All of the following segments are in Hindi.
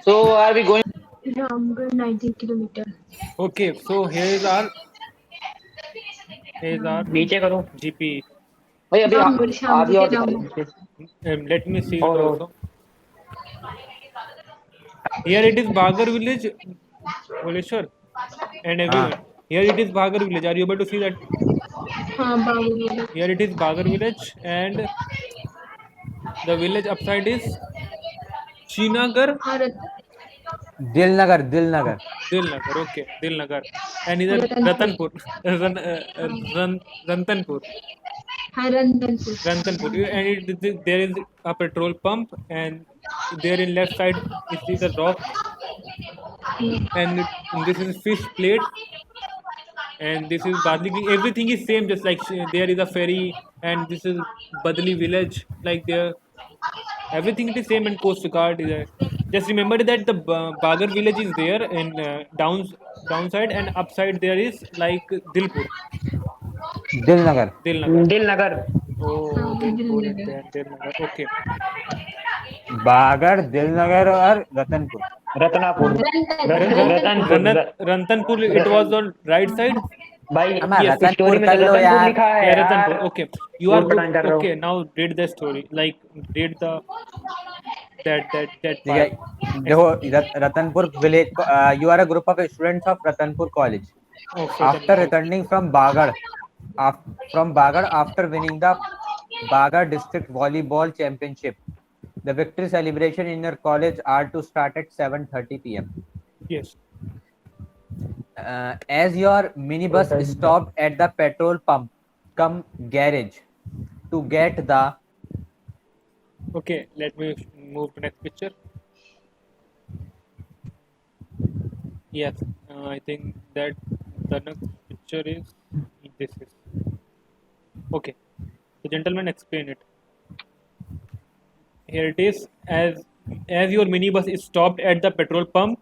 So are we going? Ramgarh 19 kilometer. Okay, so here is our नीचे करो GP. भाई अभी रामगढ़ श्याम जी आगे के और दिखा रामगढ़ दे Let me see it और also. Here it is Bhagar village, Bholeshwar, and हाँ everyone. Here it is Bhagar village. Are you able to see that? हाँ बाबू Here it is Bhagar village, and the village upside is Srinagar, Bharat दिलनगर दिलनगर Dilnagar. Okay, Dilnagar, and either Ratanpur Ratanpur, Rantanpur, हाँ Ranjanpur Rantanpur, and there is a petrol pump, and there in left side is the rock, and this is fish plate, and this is Badli Green. Everything is same, just like there is a ferry, and this is Badli village, like there. Everything it is same, and Coast Guard is there. Just remember that the Bagar village is there in downside, and upside there is like Dilpur, दिलनगर Dilnagar. दिल नगर Oh, हाँ Dilpur and दिलनगर then Dilnagar. Okay. बागड़ दिलनगर और Ratanpur Ratnapur Ratanpur Ratanpur Rantanpur, it was on right side. भाई हमारा Yes. स्टोरी रतनपुर में तो कर लो रतनपुर यार लिखा है Yeah, यार Ratanpur. Okay. You are ऊट good. पटांग कर रहा Okay. हूँ Now read the story. Like read the that ठीक है part. देखो Ratanpur village you are a group of students of Ratanpur college Oh, after Ratanpur. returning from Bagar after winning the Bagar district volleyball championship. The victory celebration in your college are to start at 7:30 p.m. Yes. As your minibus stopped at the petrol pump come garage to get the Okay. Let me move to next picture. Yes. I think that the next picture is this is okay. The gentleman explain it. Here it is. As your minibus is stopped at the petrol pump.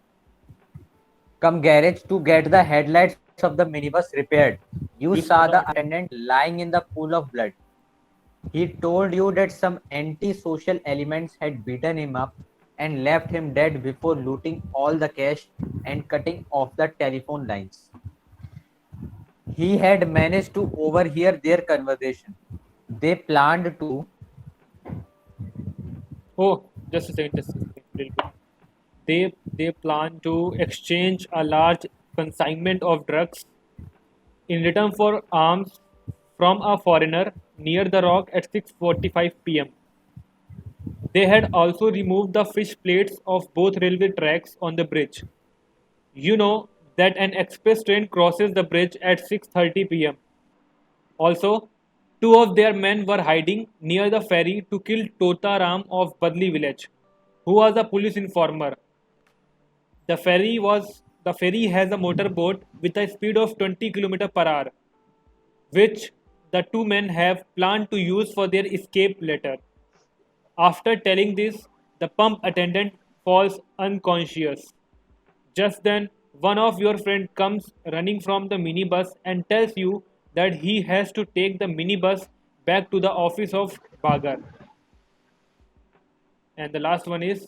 come garage to get the headlights of the minibus repaired. You saw the attendant lying in the pool of blood. He told you that some anti-social elements had beaten him up and left him dead before looting all the cash and cutting off the telephone lines. He had managed to overhear their conversation. They planned to Oh, just a second. Just a second. Little bit. They plan to exchange a large consignment of drugs in return for arms from a foreigner near the rock at 6:45 p.m. They had also removed the fish plates of both railway tracks on the bridge. You know that an express train crosses the bridge at 6:30 p.m. Also, two of their men were hiding near the ferry to kill Tota Ram of Badli village, who was a police informer. The ferry has a motorboat with a speed of 20 km per hour, which the two men have planned to use for their escape later. After telling this, the pump attendant falls unconscious. Just then, one of your friends comes running from the minibus and tells you that he has to take the minibus back to the office of Bagar. And the last one is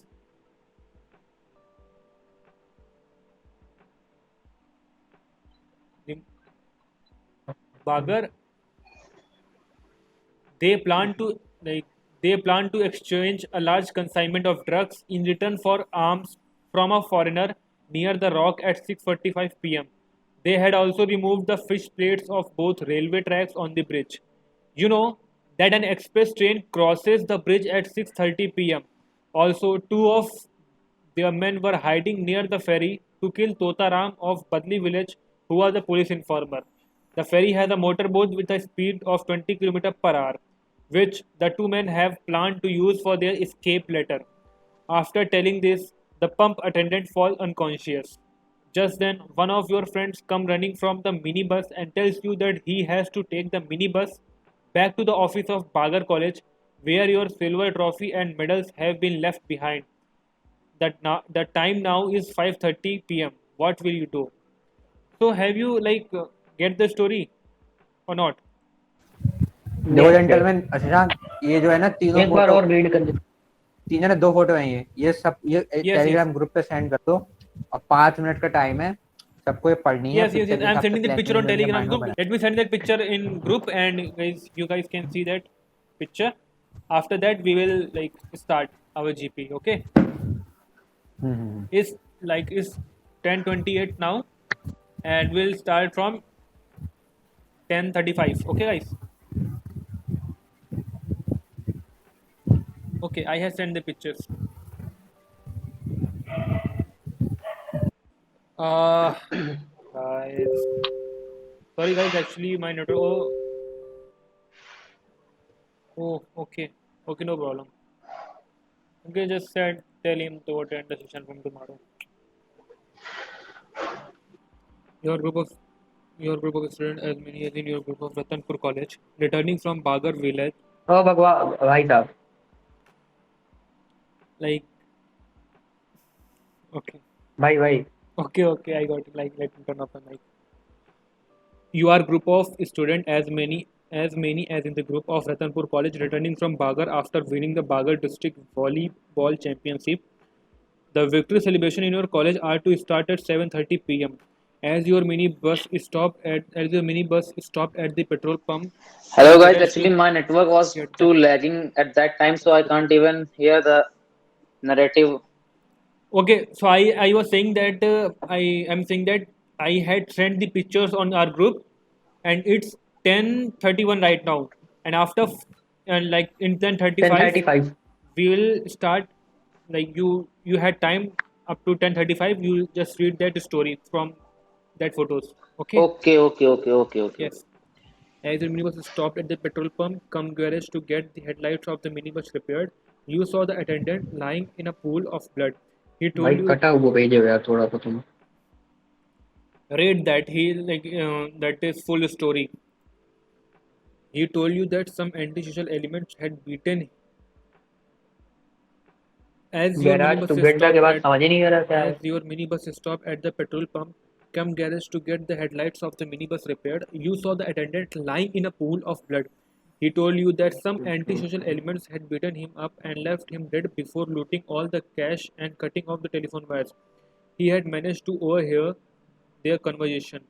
the Bagar. They plan to like they plan to exchange a large consignment of drugs in return for arms from a foreigner near the rock at 6:45 p.m. They had also removed the fish plates of both railway tracks on the bridge. You know that an express train crosses the bridge at 6:30 p.m. Also, two of their men were hiding near the ferry to kill Tota Ram of Badli village, who was a police informer. The ferry has a motorboat with a speed of 20 km per hour, which the two men have planned to use for their escape later. After telling this, the pump attendant falls unconscious. Just then, one of your friends comes running from the minibus and tells you that he has to take the minibus back to the office of Bagar College, where your silver trophy and medals have been left behind. The time now is 5:30 p.m. What will you do? So, have you get the story or not? देखो जेंटलमैन अच्छा ये जो है ना तीनों एक बार फोटो और रीड कर दे तीनों ने 2 फोटो हैं ये सब ये yes. टेलीग्राम ग्रुप पे सेंड कर दो और 5 मिनट का टाइम है सबको ये पढ़नी है Yes, फिर yes, yes. उसके I'm हिसाब से sending the planning picture on जो है Telegram माइंड में group. बना Let me send that picture in group, and you guys can see that picture. After that, we will like start our GP. Okay? It's 10:28 now, and we'll start from 10:35. Okay, guys. Okay, I have sent the pictures. Guys. Sorry, guys. Actually, my network. Oh, okay. Okay, no problem. Okay, just tell him to attend the session from tomorrow. Your group of students as many as in your group of Ratanpur College, returning from Bagar village, ओ भगवान भाई साहब like okay, भाई okay, I got it. Like let me turn off the mic. You are group of student as many as in the group of Ratanpur College, returning from Bagar after winning the Bagar district volleyball championship. The victory celebration in your college are to start at 7:30 p.m. As your mini bus stopped at the petrol pump, Hello guys, garage actually to my network was get the too lagging at that time, so I can't even hear the narrative. okay. So I was saying that I am saying that I had sent the pictures on our group, and it's 10:31 right now. And after and like in 10:35 10:35. we will start. Like you had time up to 10:35. You just read that story from that photos. Okay. Okay. Yes. As the minibus stopped at the petrol pump, come garage to get the headlights of the minibus repaired, you saw the attendant lying in a pool of blood. He भाई told you कटा हुआ भेजे हो यार थोड़ा सा तुम. read that he that is full story. He told you that some antisocial elements had beaten as your garage minibus तो घंटा के stopped बाद at समझ ही नहीं आ रहा क्या है. as your minibus stopped at the petrol pump. Come garage to get the headlights of the minibus repaired. You saw the attendant lying in a pool of blood. He told you that some antisocial elements had beaten him up and left him dead before looting all the cash and cutting off the telephone wires. He had managed to overhear their conversation.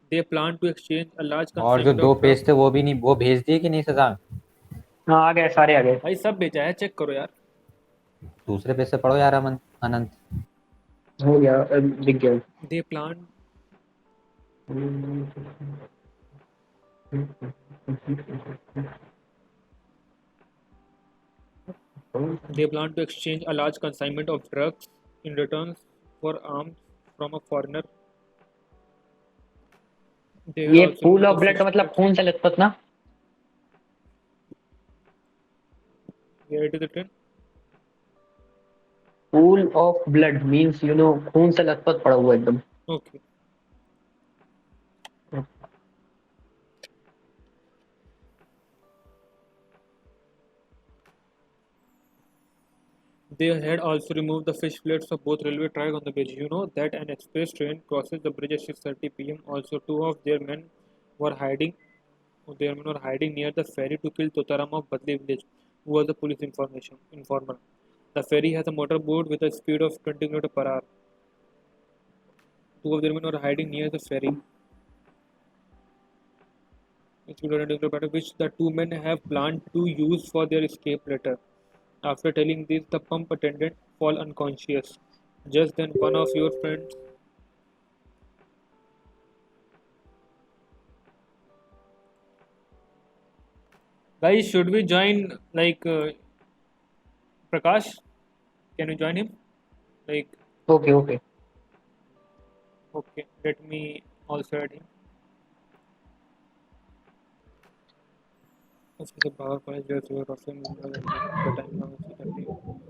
They planned to exchange a large और जो consignment 2 of drugs. पेज थे वो भी नहीं वो भेज दिए कि नहीं सजान हाँ आ गए सारे आ गए. भाई सब बेचा है चेक करो यार. दूसरे पेज से पढ़ो यार अनंत हो गया दिख गया. They planned to exchange a large consignment of drugs in return for arms from a foreigner. They had ये also pool removed of the blood का मतलब suspects. खून से लथपथ ना. Where it is written? Pool of blood means you know खून से लथपथ पड़ा हुआ एकदम. Okay. They had also removed the fish plates of both railway track on the bridge. You know that an express train crosses the bridge at 6:30 p.m. Also, two of their men were hiding. Their men were hiding near the ferry to kill Totaram of Badli village, who was the police informer. The ferry has a motorboat with a speed of 20 km per hour. Two of their men were hiding near the ferry, which the two men have planned to use for their escape later. After telling this, the pump attendant fall unconscious. Just then, one of your friends. Guys, should we join like Prakash? Can you join him? Like, okay okay, let me also add him.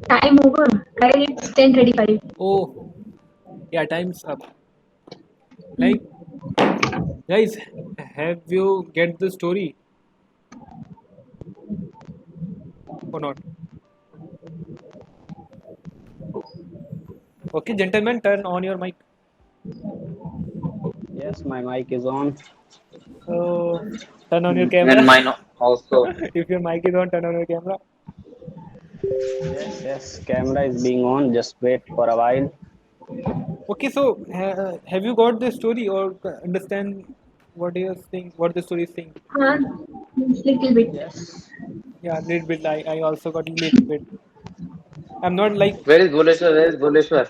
Time over. Guys, it's 10:35. Oh, yeah, time's up. Like, guys, have you get the story or not? Okay, gentlemen, turn on your mic. Yes, my mic is on. So, turn on your camera. and mine also. If your mic is on, turn on your camera. Yes, camera is being on. Just wait for a while. Okay, so have you got the story or understand what you are saying? What the story is saying? Little bit. Yes. Yeah, little bit. I also got a little bit. I'm not like Where is Bhuleshwar? Where is Bhuleshwar?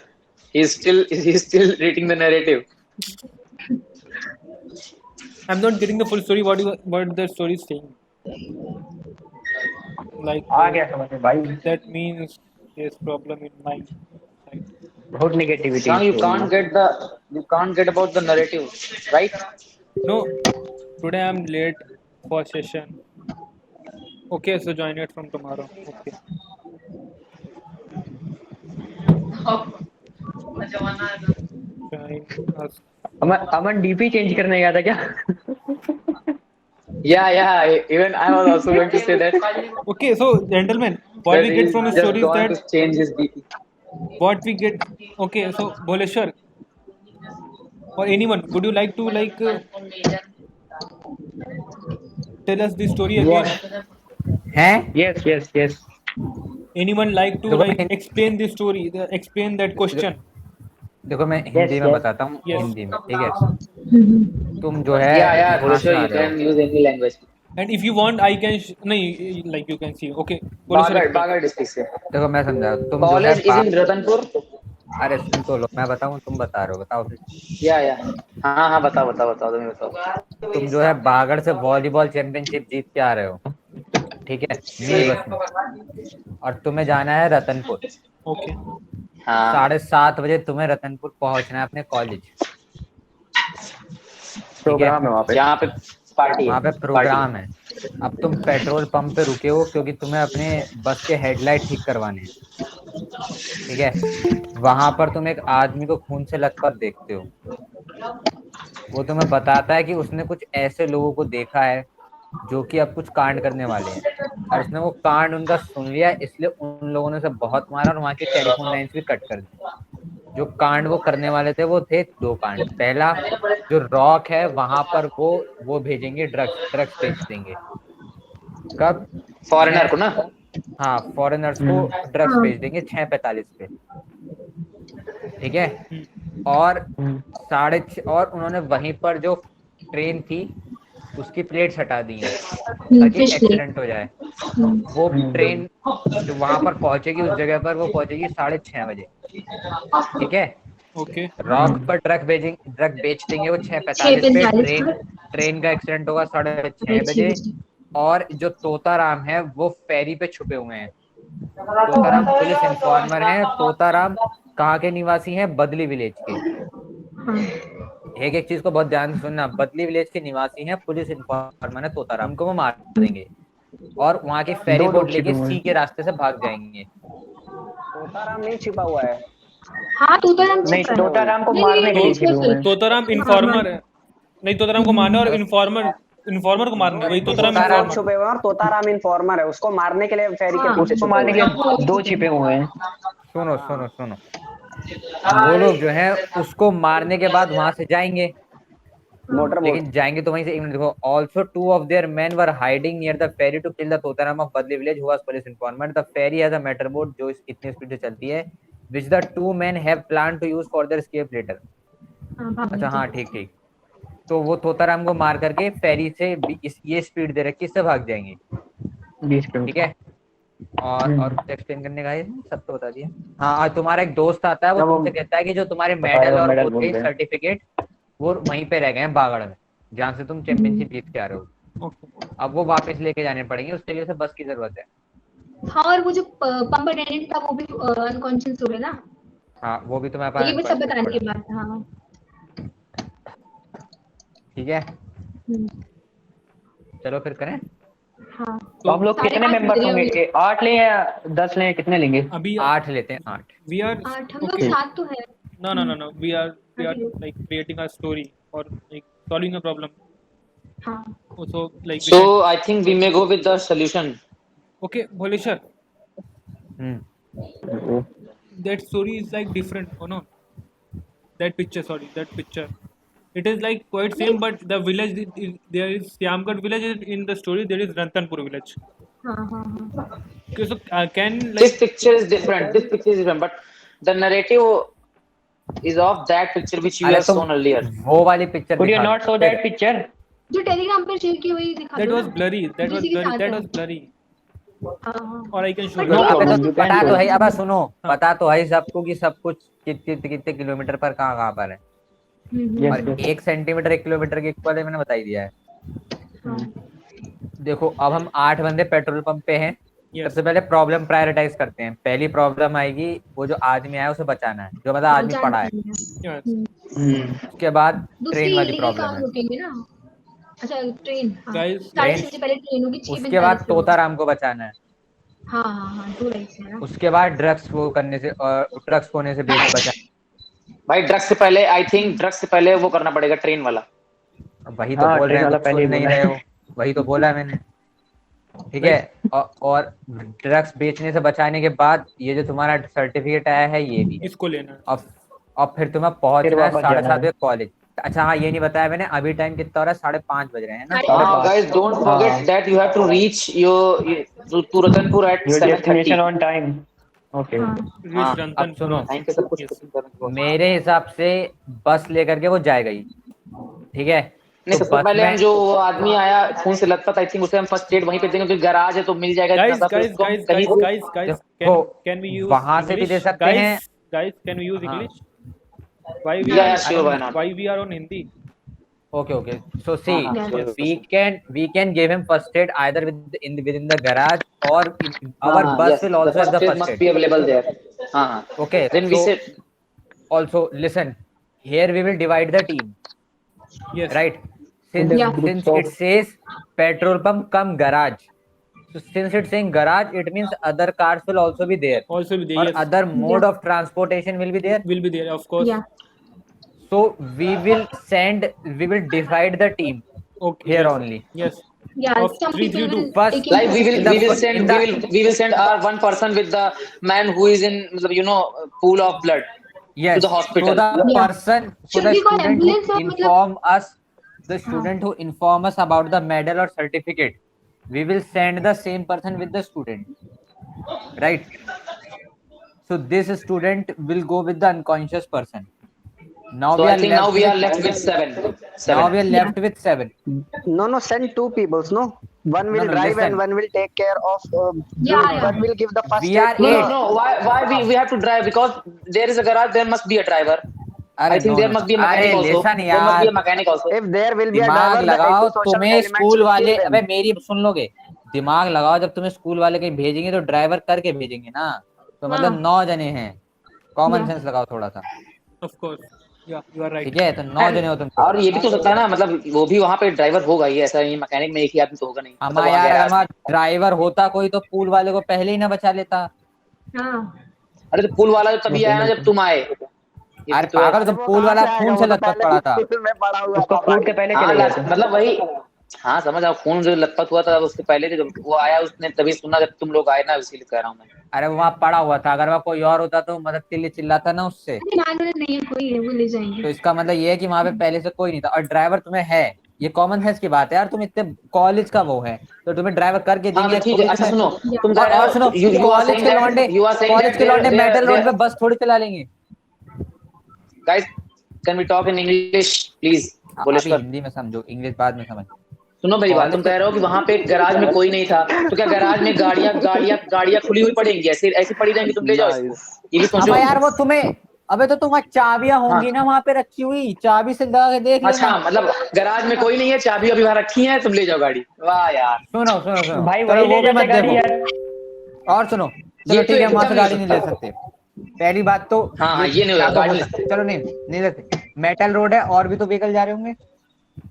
He's still reading the narrative. I'm not getting the full story. What the story is saying? Like आ गया समझ में भाई, that means there's problem in my side. बहुत नेगेटिविटी Sham, स्टोरी में. you can't get about the narrative, right? No, today I'm late for session. Okay, so join it from tomorrow. Okay. Join us. Aman DP change करने गया था क्या? Yeah. Even I was also going to say that Okay, so gentlemen, what that we get he's from his just story is gone that to change his DP. what we get. Okay, so Bholeshwar or anyone, would you like to tell us the story again? हैं? Yes yes yes. Anyone like to देखो मैं explain the story, explain that question? देखो मैं हिंदी में yes. बताता हूँ. Yes. हिंदी में, ठीक है. तुम जो है Yeah, यहाँ से Bhuleshwar, आ you रहे can हो. use any language. And if you want, I can no, like you can see. Okay, Bholeshwar explain. Bagar district से. देखो मैं समझा. तुम जो है College is in Ratanpur. अरे सुन तो लो, मैं बताऊँ तुम बता रहे हो, बताओ फिर. Yeah. हाँ, बताओ तुम्हें बताओ. तुम जो है बागड़ से वॉलीबॉल चैंपियनशिप जीत के आ रहे हो, ठीक है, मिनी बस में, और तुम्हें जाना है रतनपुर. Okay. हाँ. 7:30 बजे तुम्हें रतनपुर पहुंचना है अपने कॉलेज. प्रोग्राम है वहाँ पे. यहाँ पे पार्टी है. वहाँ पे प्रोग्राम है. अब तुम पेट्रोल पंप पे रुके हो क्योंकि तुम्हें अपने बस के हेडलाइट ठीक करवाने हैं, ठीक है. वहां पर तुम एक आदमी को खून से लथपथ देखते हो. वो तुम्हें बताता है कि उसने कुछ ऐसे लोगों को देखा है जो कि अब कुछ कांड करने वाले हैं, और उसने वो कांड उनका सुन लिया, इसलिए उन लोगों ने उसे बहुत मारा और वहां की टेलीफोन लाइंस भी कट कर दी. जो कांड वो करने वाले थे वो थे 2 कांड. पहला, जो रॉक है वहां पर वो भेजेंगे ड्रग्स बेच देंगे. कब? फॉरेनर को ना. हाँ, फॉरेनर्स को ड्रग्स बेच देंगे 6:45 पे, ठीक है. और 6:30 और उन्होंने वहीं पर जो ट्रेन थी उसकी प्लेट्स हटा दी हैं ताकि एक्सीडेंट हो जाए. वो ट्रेन जो वहां पर पहुंचेगी, उस जगह पर वो पहुंचेगी 6:30 बजे, ठीक है. Okay. रॉक पर ड्रग बेच देंगे वो 6:45 पे. ट्रेन का एक्सीडेंट होगा 6:30 बजे. और जो तोताराम है वो फेरी पे छुपे हुए हैं. तोताराम पुलिस इन्फॉर्मर है. तोताराम कहाँ के निवासी हैं? बदली विलेज के. एक चीज को बहुत ध्यान से सुनना, बदली विलेज के निवासी हैं, पुलिस इन्फॉर्मर है तोताराम. उनको वो मार देंगे और वहाँ की फेरी बोट लेके सी के रास्ते से भाग जाएंगे. तोताराम नहीं छिपा हुआ है. हाँ तोताराम नहीं, छिपा है। तोताराम को मारने के लिए छिपे हुए हैं. तोताराम इन्फॉर्मर है. नहीं, तोताराम को मारना और इन्फॉर्मर को मारना. वही तोताराम तोताराम इन्फॉर्मर. छुपे हुए हैं और तोताराम इन्फॉर्मर है. उसको मारने के लिए फेरी के पीछे उसको छुपे मारने हुए के हैं. लिए 2 छिपे हुए हैं. सुनो. वो लोग जो है उसको मारने के बाद वहां से जाएंगे, मोटर बोट. लेकिन जाएंगे तो वहीं से. देखो, also 2 of their men were hiding near the ferry to kill the Totaram of Badli village who was police informant. The ferry has a motorboat जो इतनी स्पीड से चलती है, which the 2 men have planned to use for their escape later. अच्छा हाँ, ठीक. तो वो तोताराम को मार करके फेरी से ये स्पीड दे रखी, इससे भाग जाएंगे, 20 ठीक किलोमीटर. है. और कुछ एक्सप्लेन करने का है? सब तो बता दिया. हाँ, तुम्हारा एक दोस्त आता है, वो तुमसे कहता है कि जो तुम्हारे मेडल और उसके सर्टिफिकेट वो वहीं पे रह गए हैं बागड़ में, जहाँ से तुम चैंपियनशिप जीत के आ रहे हो. Okay. अब वो वापस लेके जाने पड़ेंगे, उसके लिए बस की जरूरत है. हाँ और वो जो पंप अटेंडेंट था वो भी अनकॉन्शियस हो गया ना. हाँ, वो भी तुम्हारे ये भी सब बताने पास. के बाद. हाँ. ठीक है, चलो फिर करें. हाँ. तो हम लोग कितने मेंबर्स होंगे? 8 लें या 10 लें? कितने लेंगे? अभी 8 लेते हैं. 8. we are 8 हम लोग okay. 7 तो है. No. We are like creating a story or like solving a problem. हाँ. So like So I think we may go with the solution. okay, Bholeshwar, hmm. that story is like different or no? That picture. It is like quite same, but the village there is Syamgarh village. In the story there is Rantanpur village. हाँ हाँ हाँ Okay, so can This like picture is different. This picture is different, but the narrative is of that picture which you अरे have तुम shown earlier. वो वाली पिक्चर Could you दिखा दो not show फिर। that picture? जो टेलीग्राम पे शेयर की वही दिखा that दो was ना, blurry. That जो was इसी के blurry. साथ That है। was blurry. हाँ हाँ Or I can show but you. No ठीक है problem, बस you can पता show तो it. है, अब सुनो, हाँ। पता तो है सबको कि सब कुछ कितने कितने किलोमीटर पर कहाँ कहाँ पर है, Yes, और yes. 1 सेंटीमीटर 1 किलोमीटर के इक्वल है, मैंने बता ही दिया है। हाँ देखो अब हम 8 बंदे पेट्रोल पंप पे हैं। Yes. सबसे पहले प्रॉब्लम प्रायोरिटाइज करते हैं। पहली प्रॉब्लम आएगी वो जो आदमी आया उसे बचाना है, जो मतलब आदमी जान पड़ा है। पाएंगे। Yes. उसके बाद दूसरी ट्रेन वाली लीगल प्रॉब्लम कहाँ है। रुकेंगे ना। अच्छा ट्रेन, हाँ Guys, 6:30 बजे पहले ट्रेन होगी, 6:45 उसके बाद पे होगी। तोताराम को बचाना है। हाँ हाँ हाँ 2 राइट्स है ना। उसके बाद ड्रग्स वो करने से और ड्रग्स होने से बचा। भाई ड्रग्स से पहले आई थिंक ड्रग्स से पहले वो करना पड़ेगा ट्रेन वाला। वही तो हाँ, बोल रहे ट्रेन हैं, वाला कुछ पहले सुन ही नहीं बोला रहे है। हो, वही तो बोला है मैंने। ठीक है, और ड्रग्स बेचने से बचाने के बाद ये जो तुम्हारा सर्टिफिकेट आया है ये भी है। इसको लेना है। अब फिर तुम्हें फिर पहुंचना है वापस 7:30 जाना है। बजे कॉलेज। अच्छा हाँ, ये नहीं बताया मैंने, अभी टाइम कितना हो रहा है, 5:30 बज रहे हैं ना। साढ़े हाँ पाँच। guys, don't हाँ। forget that you have to reach to Ratanpur at Your 7:30. destination on time. Okay. हाँ Reach हाँ, अब Rantanpur सुनो, on टाइम पे सब कुछ Yes. खत्म करने के बाद। मेरे हिसाब से बस लेकर के वो जाएगा ही। ठीक है, नहीं, तो सबसे बस पहले हम में जो वो आदमी आया खून से लथपथ, आई थिंक उसे हम फर्स्ट एड वहीं पे देंगे, क्योंकि गैराज है तो मिल जाएगा इतना Guys, सा, फिर guys, उसको हम guys, कहीं guys, guys, guys. देखो, Can we use वहां से भी English? दे सकते Guys, हैं। guys, can we use हाँ। English? Why we Yeah, are yeah, sure, why not? why we are on Hindi? Okay. So see, हाँ, हाँ, sure, we can give him first aid either within the garage or our हाँ, bus yes, will the also have first the aid first must aid. be available there. हाँ, हाँ. Okay, Then we so said, also listen, here we will divide the team, Yes. right? Since Yeah. since it says petrol pump come garage, so since it's saying garage, it means other cars will also be there, Also be there. or Yes. other mode of transportation will be there. Will be there, of course. या So we will divide the team Okay. here Yes. only. Yes. या Of some 3, people 3, 2. will First, take like we will in the- we will send in the- we will send our one person with the man who is in pool of blood Yes, to the hospital. So the Yeah. person, so Should the we call student ambulance who or मतलब- inform us, the student who inform us about the medal or certificate, we will send the same person with the student, right? So this student will go with the unconscious person. Now So we I are think left now we are with left with seven. now we are left with 7. No, send 2 peoples. No, one will No, drive listen. and one will take care of. Yeah. One will give the first We aid are to No, the- no, no. Why we have to drive? Because there is a garage. There must be a driver. I think there must be a mechanic also. listen There must be a यार, mechanic also. If there will be a दिमाग driver, the लगाओ। antisocial तुम्हें elements स्कूल will वाले, kill them. अबे मेरी सुन लोगे, दिमाग लगाओ, जब तुम्हें स्कूल वाले कहीं भेजेंगे तो ड्राइवर करके भेजेंगे ना, तो मतलब 9 जने हैं, कॉमन सेंस लगाओ थोड़ा सा। Of course. Yeah, you are right. ठीक है, तो 9 जने हो तुम। और ये भी तो सकता है ना, मतलब वो भी वहाँ पे ड्राइवर होगा ही, ऐसा नहीं मैकेनिक में एक ही आदमी तो होगा नहीं। हमारा यार, हमारा ड्राइवर होता कोई तो पूल वाले को पहले ही ना बचा लेता। हाँ अरे तो पुल वाला तो तभी आया ना जब तुम आए। अरे पागल, तो वो पूल कहाँ वाला से खून आएगा? से वो तो लथपथ पहले पड़ा था। ही में पड़ा हुआ उसको था। फ्रूट के पहले हाँ, चले गए थे। मतलब वही, हाँ समझ आओ, खून जो लथपथ हुआ था उसके पहले जब वो आया उसने तभी सुना जब तुम लोग आए ना, इसीलिए कह रहा हूँ मैं। अरे वो वहाँ पड़ा हुआ था, अगर वहाँ कोई और होता तो मदद के लिए चिल्लाता ना उससे। अरे मालूम नहीं है, कोई है वो ले जाएंगे। तो इसका मतलब ये है कि वहाँ पे पहले से कोई नहीं था, और ड्राइवर तुम्हें है, ये कॉमन सेंस की बात है यार। तुम इतने कॉलेज का वो है तो तुम्हें ड्राइवर करके हाँ देंगे। तो ठीक है। अच्छा सुनो, तुम कह और रहे हो सुनो, कॉलेज के लौंडे मेटल रोड पे बस थोड़ी चला लेंगे। Guys can we talk in English please? अभी हिंदी में समझो, इंग्लिश बाद में समझ। सुनो मेरी बात, तुम कह रहे हो कि वहां पे गैराज में कोई नहीं था, तो क्या गैराज में गाड़ियां खुली हुई पड़ेंगी, ऐसी पड़ी रहेंगी, तुम ले जाओ इसको, ये भी सोचो। अब यार वो तुम्हें, अबे तो तुम्हारी चाबियां होंगी ना वहाँ पे रखी हुई, चाबी से लगा के देख लेना। अच्छा मतलब गैराज में कोई नहीं है, चाबी अभी वहां रखी है, तुम ले जाओ गाड़ी। वाह यार, सुनो सुनो सुनो भाई चलो वही वो ले भी जाते मत गाड़ी देखो। यार। और सुनो, चलो ये तो ठीक है, वहां से एकदम गाड़ी नहीं नहीं ले सकते। पहली बात तो हाँ, ये नहीं क्या होगा, तो गाड़ी हो सकता है। चलो नहीं ले सकते, मेटल रोड है और भी तो व्हीकल जा रहे होंगे।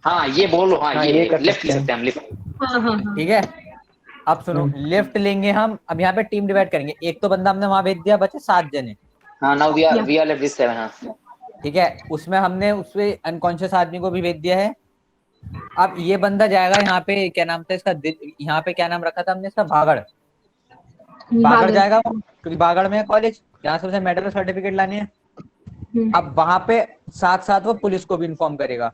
हाँ ये बोलो, हाँ हाँ, ये ये कर लेफ्ट ले सकते हैं। सकते हैं हम, लेफ्ट। हाँ हाँ हाँ ठीक है, अब सुनो, लिफ्ट लेंगे हम। अब यहाँ पे टीम डिवाइड करेंगे, एक तो बंदा हमने वहां भेज दिया, बचे 7 जने। हाँ now we are left with 7। हाँ ठीक है, उसमें हमने उससे अनकॉन्शियस आदमी को भी भेज दिया है। अब ये बंदा जाएगा यहाँ पे, क्या नाम था इसका, यहाँ पे क्या नाम रखा था हमने इसका, बागड़ जाएगा वो, क्योंकि बागड़ में है कॉलेज, यहाँ से उसे मेडल सर्टिफिकेट लाने हैं। अब वहां पे साथ साथ वो पुलिस को भी इन्फॉर्म करेगा।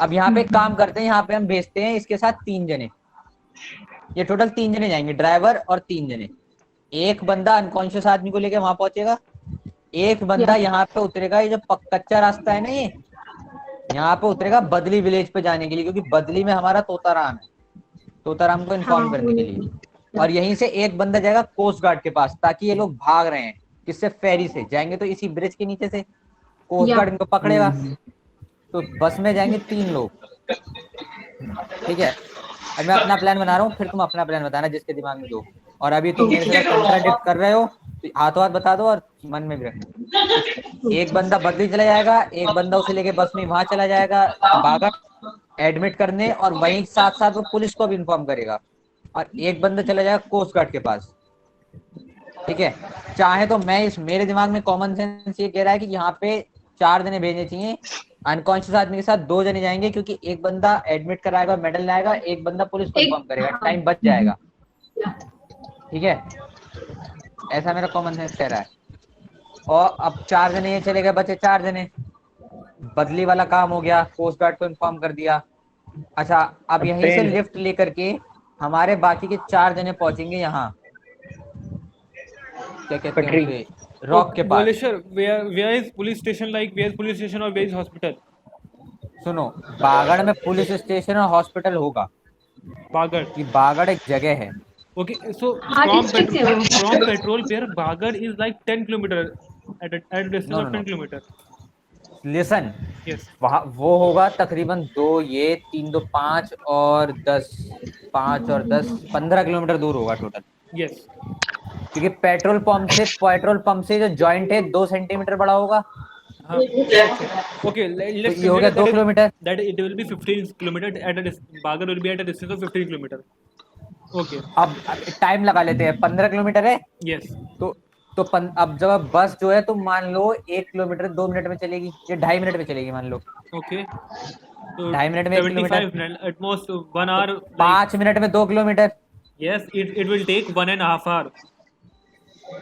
अब यहाँ पे एक काम करते हैं, यहाँ पे हम भेजते हैं इसके साथ 3 जने। ये टोटल 3 जने जाएंगे, ड्राइवर और 3 जने। एक बंदा अनकॉन्शियस आदमी को लेके वहां पहुंचेगा, एक बंदा यहाँ पे उतरेगा, ये जो कच्चा रास्ता है ना, ये यहाँ पे उतरेगा बदली विलेज पे जाने के लिए, क्योंकि बदली में हमारा तोताराम है, तोताराम को इन्फॉर्म हाँ, करने के लिए। और यहीं से एक बंदा जाएगा कोस्ट गार्ड के पास, ताकि ये लोग भाग रहे हैं किससे, फेरी से जाएंगे तो इसी ब्रिज के नीचे से कोस्ट गार्ड इनको पकड़ेगा। तो बस में जाएंगे 3 लोग, ठीक है। अब मैं अपना प्लान बना रहा हूँ, फिर तुम अपना प्लान बताना जिसके दिमाग में दो। और अभी तुम मेरे साथ कंट्राडिक्ट कर रहे हो तो हाथों हाथ बता दो और मन में भी रखना। एक बंदा बदली चला जाएगा, एक बंदा उसे लेके बस में वहां चला जाएगा बागा एडमिट करने, और वहीं साथ साथ वो पुलिस को भी इन्फॉर्म करेगा। और एक बंदा चला जाएगा कोस्ट गार्ड के पास, ठीक है। चाहे तो मैं मेरे दिमाग में कॉमन सेंस ये कह रहा है कि यहाँ पे 4 जने भेजने चाहिए, अनकॉन्शियस आदमी के साथ 2 जने जाएंगे, क्योंकि एक बंदा एडमिट कराएगा, मेडल लाएगा, एक बंदा पुलिस को इन्फॉर्म करेगा, टाइम बच जाएगा, ठीक है। ऐसा मेरा कॉमन सेंस कह रहा है। और अब 4 जने ये चले गए, बचे 4 जने, बदली वाला काम हो गया, कोस्ट गार्ड को इन्फॉर्म कर दिया। अच्छा, अब यहीं से लिफ्ट लेकर के हमारे बाकी के 4 जने पहुंचेंगे यहाँ, क्या कहते हैं उसे, रॉक के पास। where is police station, like where is police station or where is hospital? सुनो, बागड़ में पुलिस स्टेशन और हॉस्पिटल होगा, Bagar. कि बागड़ एक जगह है। Okay, so हाँ, district है वो। from petrol pier, Bagar is like 10 kilometer at a distance No, of no, 10 no. kilometer. Listen, Yes. वहाँ वो होगा तकरीबन 2 ये 3 2 5 और 10, 5 और 10 15 किलोमीटर दूर होगा टोटल। Yes. क्योंकि पेट्रोल पंप से जो जॉइंट है 2 सेंटीमीटर बड़ा होगा। हाँ. Okay, let's तो ये हो गया 2 kilometre. that it will be 15 kilometer at a Bagar will be at a distance of 15 kilometer. Okay. अब टाइम लगा लेते हैं, 15 किलोमीटर है। Yes. तो अब जब बस जो है, तुम मान लो 1 किलोमीटर 2 मिनट में चलेगी, ये 2.5 मिनट में चलेगी मान लो। Okay. So 2.5 मिनट में 1 kilometre, 75 minutes, at most 1 hour. 5 minute में 2 kilometre, Yes, it will take 1.5 hour.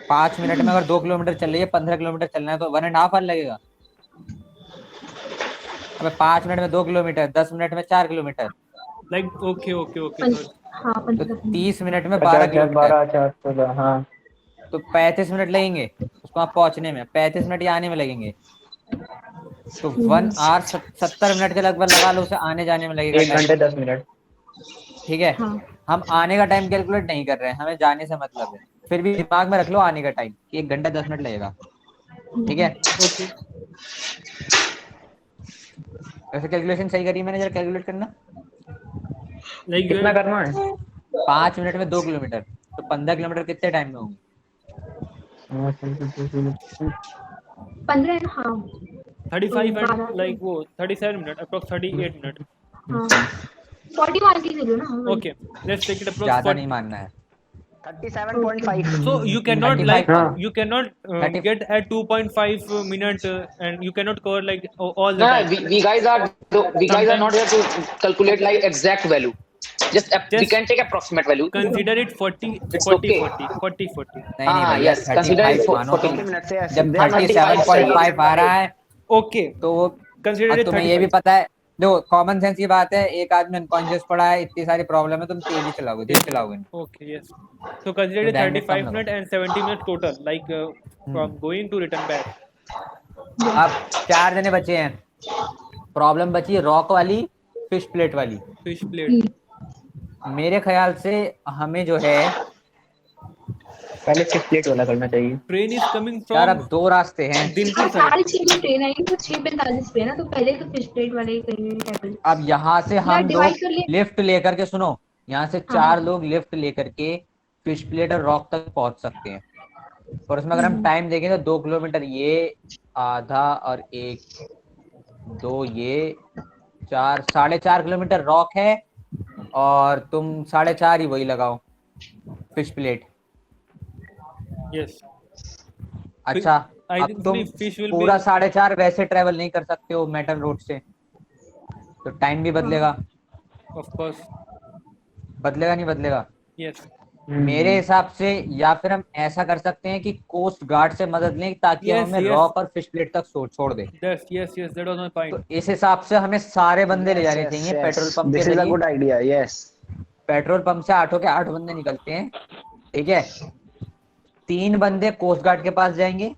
5 minute में अगर 2 किलोमीटर चल रही है, 15 किलोमीटर चलना है तो 1.5 आवर लगेगा। अब 5 मिनट में 2 किलोमीटर, 10 मिनट में 4 किलोमीटर, Like okay. हाँ, तो 30 मिनट में 12 किलोमीटर, हाँ। तो 35 मिनट लगेंगे उसको वहाँ पहुंचने में, 35 मिनट ये आने में लगेंगे। तो 1 आवर 70 मिनट के लगभग लगा लो, उसे आने जाने में लगेगा 1 घंटे 10 मिनट। ठीक है। हाँ। हम आने का टाइम कैलकुलेट नहीं कर रहे हैं, हमें जाने से मतलब है। फिर भी दिमाग में रख लो आने का टाइम कि 1 घंटा 10 मिनट लगेगा, ठीक है। Okay. वैसे कैलकुलेशन सही करी मैंने, जरा कैलकुलेट करना। Like कितना करना है? 5 मिनट में 2 किलोमीटर, तो 15 किलोमीटर कितने टाइम में होंगे? 15 है ना, हाँ। 35 and like वो 37 minute, approx 38 minute. हाँ, 40 मान के चलो ना। Okay, let's take it approx ज्यादा 40. नहीं मानना है। 37.5। So you cannot 35, like हाँ. you cannot 30. get at 2.5 minute and you cannot cover like all the No, time. we guys are not here to calculate like exact value. Just we can take approximate value. Consider it 40, It's 40, okay. 40, 40. नहीं हाँ, भैया, yes, consider it 35 मानो। 40 मिनट से जब 37.5 आ रहा है Okay, तो वो consider अब it तुम्हें ये भी 35. पता है, देखो कॉमन सेंस की बात है, एक आदमी अनकॉन्शियस पड़ा है, इतनी सारी प्रॉब्लम है, तुम तेज चलाओगे। Okay, yes. So consider तो it damage 35 come minute and 70 minute total, like from going to return back. अब 4 जने बचे हैं, प्रॉब्लम बची है रॉक वाली, फिश प्लेट वाली। Fish plate. मेरे ख्याल से हमें जो है पहले 6 प्लेट वाला करना चाहिए। Train is coming यार, अब from 2 रास्ते हैं। Dinpur side. 6:30 में ट्रेन आएगी तो 6:45 पे है ना, तो पहले तो फिश प्लेट वाले ही करेंगे कैपिटल। अब यहाँ से हम यार, लोग divide कर लिए। लिफ्ट लेकर के, सुनो, यहाँ से 4 लोग लिफ्ट लेकर के फिश प्लेट और रॉक तक पहुंच सकते हैं। और उसमें अगर हम टाइम देखें तो 2 किलोमीटर ये आधा और 1 2 ये 4 4.5 किलोमीटर रॉक है, और तुम 4.5 ही वही लगाओ फिश प्लेट। Yes. अच्छा, I अब think तुम fish will पूरा be 4.5 वैसे ट्रेवल नहीं कर सकते हो मेटल रोड से, तो टाइम भी बदलेगा। of course. बदलेगा नहीं बदलेगा? Yes. मेरे हिसाब से या फिर हम ऐसा कर सकते हैं कि कोस्ट गार्ड से मदद लें ताकि Yes, हमें yes. रॉक और फिश प्लेट तक छोड़ दे। Yes, that was my point. तो इस हिसाब से हमें सारे बंदे ले जाने चाहिए पेट्रोल पंप दिस के इज अ जरिए। Good idea. Yes, petrol pump से 8 के 8 बंदे निकलते हैं, ठीक है। 3 बंदे कोस्ट गार्ड के पास जाएंगे,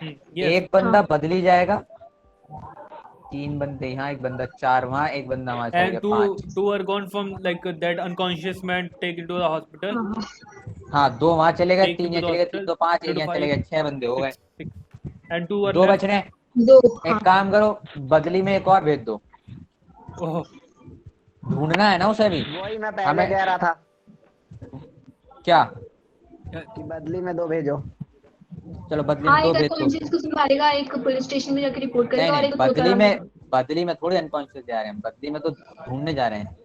yes. एक बंदा बदली जाएगा, 3 बंदे यहाँ, एक बंदा 4 वहाँ, एक बंदा वहाँ, चल And गया two 5। two are gone from like that unconscious man taken to the hospital. हाँ हाँ 2 वहाँ चले गए, Taken 3 to यहाँ the चले गए, hospital. 3 2 5, 3 एक to यहाँ चले 5, गए, 6 बंदे हो गए। 6. And 2 are 2 left. बच रहे हैं, दो एक हाँ काम करो, बदली में एक और भेज दो, Oh, ढूंढना है ना उसे भी वही मैं पहले हमें। कह रहा था क्या? कि बदली में 2 भेजो। चलो बदली हाँ, में 2 एक भेज दो। अनकॉन्शियस को संभालेगा, एक पुलिस स्टेशन में जाकर रिपोर्ट नहीं करेगा और नहीं, एक तोताराम बदली में थोड़ी अनकॉन्शियस जा रहे हैं, बदली में तो ढूंढने जा रहे हैं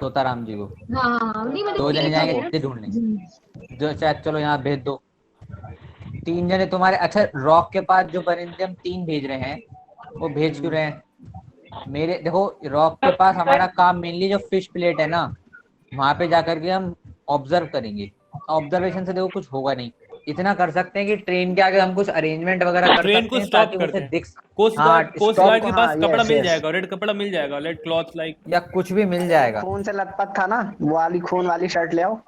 तोताराम जी को। हाँ नहीं मतलब 2 जने एक जाएंगे, है। ये ढूंढ लेंगे जो शायद। चलो यहाँ भेज दो, 3 जने तुम्हारे। अच्छा रॉक के पास जो परिंदे हम 3 भेज रहे हैं, वो भेज क्यों रहे हैं? मेरे देखो, रॉक के पास हमारा काम मेनली जो फिश प्लेट है ना, वहां पे जाकर के हम ऑब्जर्व करेंगे। ऑब्जर्वेशन से देखो कुछ होगा नहीं, इतना कर सकते हैं कि ट्रेन के आगे हम कुछ अरेंजमेंट वगैरह कर ट्रेन सकते को हैं स्टॉप ताकि करते उसे हैं। दिख। कोस्ट हाँ, गार्ड stop के को, पास हाँ, कपड़ा yes, मिल yes. जाएगा, रेड कपड़ा मिल जाएगा, रेड क्लॉथ लाइक। या कुछ भी मिल जाएगा। खून से लथपथ था ना, वो वाली खून वाली शर्ट ले आओ।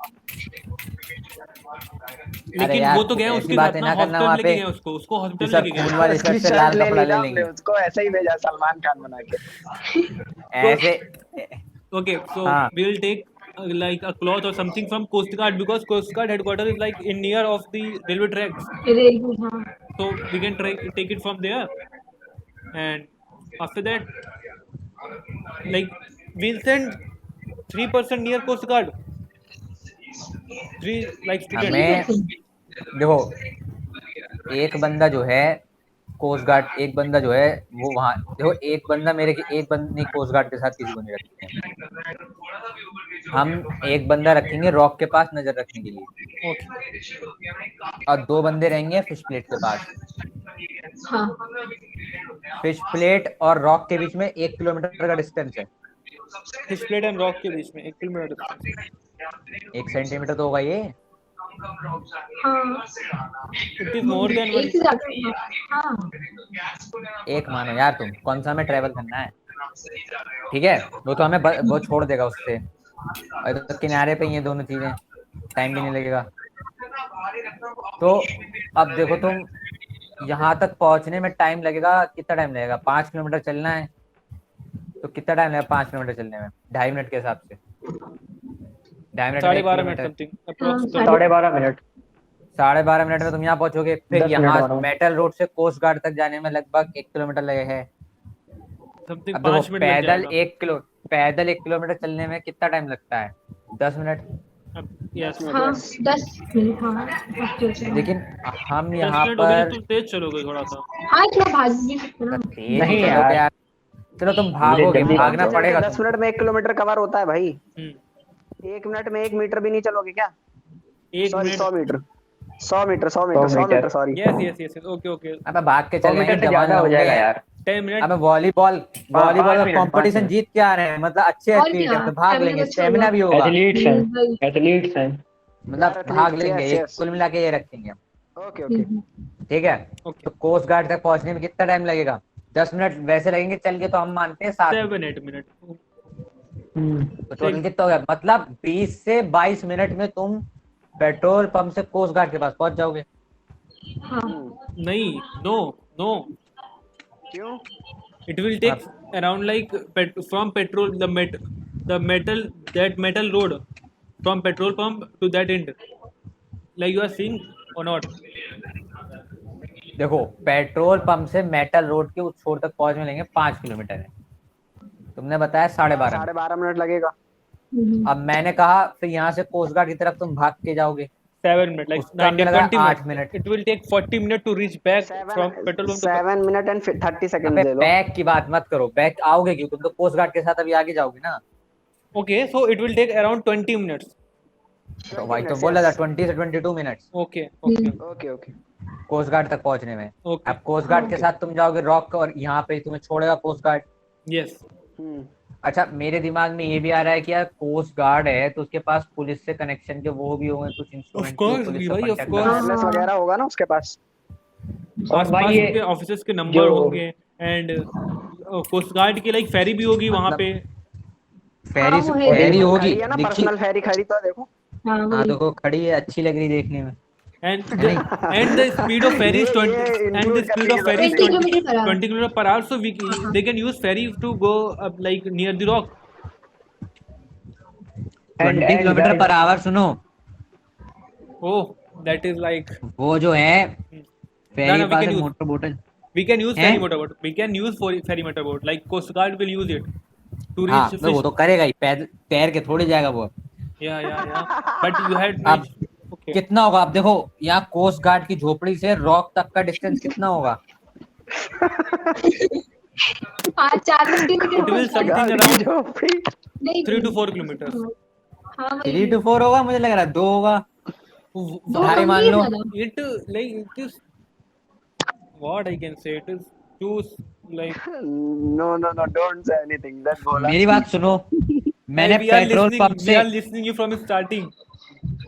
लेकिन यार, वो तो गए ऐसी उसके बातें साथ ना, ना करना हॉस्पिटल वहाँ लेके पे गए उसको कि हॉस्पिटल सर लेके गए। खून वाली उसकी शर्ट से शर्ट लाल ले कपड़ा ली ले ना हमने, लेंगे उसको ऐसे ही भेजा सलमान खान बना के। ऐसे। Okay, so हाँ we will take like a cloth or something from Coast Guard because Coast Guard headquarters is like in near of the railway tracks. Railway हाँ So we can take it from there. And after that, like we'll send 3% near Coast Guard. 3 like students. हमें देखो, एक बंदा जो है कोस्ट गार्ड, एक बंदा जो है वो वहाँ देखो, एक बंदा एक बंदा कोस्ट गार्ड के साथ किसी को नहीं रखते हैं। हम एक बंदा रखेंगे रॉक के पास नजर रखने के लिए, Okay. और 2 बंदे रहेंगे फिश प्लेट के पास। हाँ फिश प्लेट और रॉक के बीच में 1 किलोमीटर का डिस्टेंस है। Fish plate and rock के बीच में 1 किलोमीटर distance. 1 सेंटीमीटर तो होगा ये। हाँ It is more than एक 1. से ज्यादा हाँ एक मानो यार, तुम कौन सा हमें ट्रेवल करना है, ठीक है। वो तो हमें वो छोड़ देगा उससे, और तो किनारे पे ये दोनों चीजें, टाइम भी नहीं लगेगा। तो अब देखो तुम, यहाँ तक पहुंचने में टाइम लगेगा, कितना टाइम लगेगा? 5 किलोमीटर चलना है तो कितना टाइम लगेगा 5 किलोमीटर चलने में? 2.5 मिनट के हिसाब से, 2.5 मिनट में 1 12.5 मिनट किलोमीटर। something approx. हाँ, 12.5 मिनट। 12.5 मिनट में तुम यहाँ पहुंचोगे। फिर 10 मिनट यहाँ मानो। मेटल रोड से कोस्ट गार्ड तक जाने में लगभग 1 किलोमीटर लगे है। Something अब देखो 5 मिनट लग जाएगा. पैदल 1 किलोमीटर चलने में कितना टाइम लगता है? 10 मिनट। Yes. हाँ 10 मिनट हाँ okay, okay. लेकिन हम 10 यहाँ मिनट हो गए पर तो तेज चलोगे थोड़ा सा. हाँ इतना भाग भी सकते ना। तेज नहीं चलोगे यार। चलो तुम भागोगे, जल्दी भागना भागो। पड़ेगा 10 तुमको। मिनट में 1 किलोमीटर कवर होता है भाई। हम्म. 1 मिनट में 1 मीटर भी नहीं चलोगे क्या? 1 sorry minute. 100 metre, 100 metre sorry. Yes. Okay. अब भाग के 100 चल मीटर से ज्यादा हो जाएगा यार। 10 मिनट. अब वॉलीबॉल पाँच का मिनट, कंपटीशन 5 मिनट। जीत के आ रहे हैं, मतलब अच्छे और एथलीट क्या, हैं, तो भाग stamina लेंगे, अच्छा स्टेमिना होगा। भी होगा, एथलीट्स हैं। मतलब भाग लेंगे। yes, एक yes. कुल मिला के ये रखेंगे हम, ओके ठीक है। Okay. तो कोस्ट गार्ड तक पहुंचने में कितना टाइम लगेगा? 10 मिनट वैसे लगेंगे चल के, तो हम मानते हैं 7 7 मिनट. तो टोटल कितना हो गया? मतलब 20 से 22 मिनट में तुम पेट्रोल पंप से कोस्ट गार्ड के पास पहुंच जाओगे। हाँ नहीं, no. क्यों? It will take around like from petrol the metal road from petrol pump to that end. Like you are seeing or not? देखो, पेट्रोल पंप से मेटल रोड के उस छोर तक पहुंचने में लगेंगे 5 किलोमीटर है, तुमने बताया 12.5 मिनट। 12.5 मिनट लगेगा। अब मैंने कहा फिर यहाँ से कोस्ट गार्ड की तरफ तुम भाग के जाओगे, 7 minutes, like उसका 19, लगा 20 8 minutes. Minute. It will take 40 minutes to reach back from petrol pump to 7 minute and 30 second अबे ले लो। बैक की बात मत करो, बैक आओगे क्यों? तुम तो कोस्ट गार्ड के साथ अभी आगे जाओगे ना। Okay, so it will take around 20 minutes. तो भाई तो बोला था 20 से 22 minute Okay. Okay coast guard तक पहुंचने में। Okay. अब कोस्ट गार्ड के साथ तुम जाओगे रॉक, और यहाँ पे तुम्हें छोड़ेगा कोस्ट गार्ड। Yes. अच्छा, मेरे दिमाग में ये भी आ रहा है कि यार कोस्ट गार्ड है तो उसके पास पुलिस से कनेक्शन के वो भी होंगे कुछ इंस्ट्रूमेंट, Of course, पुलिस से भाई, of contact course. करना। वायरलेस वगैरह होगा ना उसके पास। और आस-पास भाई ये के ऑफिसर्स के नंबर जो- होंगे एंड कोस्ट गार्ड की लाइक फेरी भी होगी वहाँ पे. फेरी वो है फेरी देखो। होगी खड़ी है ना, दिखी। पर्सनल फेरी खड़ी तो देखो। हाँ हाँ वही। देखो खड़ी है, अच्छी लग रही देखने में। And है the नहीं? and the speed of ferry is 20 ये and the इंक्लूड कर speed of लीजिए ferry is 20 20 kilometre per hour. 20 kilometer per hour. So हाँ they can use ferry to go up like near the rock. 20 and kilometre पर guys, आवर सुनो। Oh, that is like वो जो है Hmm. फेरी No, के पास एक मोटर बोट है। we can use हैं? ferry motorboat. We can use ferry motorboat. Like Coast Guard will use it to हाँ reach तो fish. वो तो करेगा ही, पैदल तैर के थोड़ी जाएगा वो। Yeah. But you had अब okay. कितना होगा आप देखो, यहाँ कोस्ट गार्ड की झोपड़ी से रॉक तक का डिस्टेंस कितना होगा? 40 किलोमीटर It will हो something गाड़ी around झोपड़ी। नहीं 3 to 4 kilometers. हाँ 3 वही। to 4 होगा, मुझे लग रहा है 2 होगा। दो ढाई कम मान नहीं है लो। ज्यादा। It like it is what I can say. It is too like No, don't say anything, that's बोला। मेरी बात सुनो, मैंने we are petrol listening. Pump We से, are listening you from starting,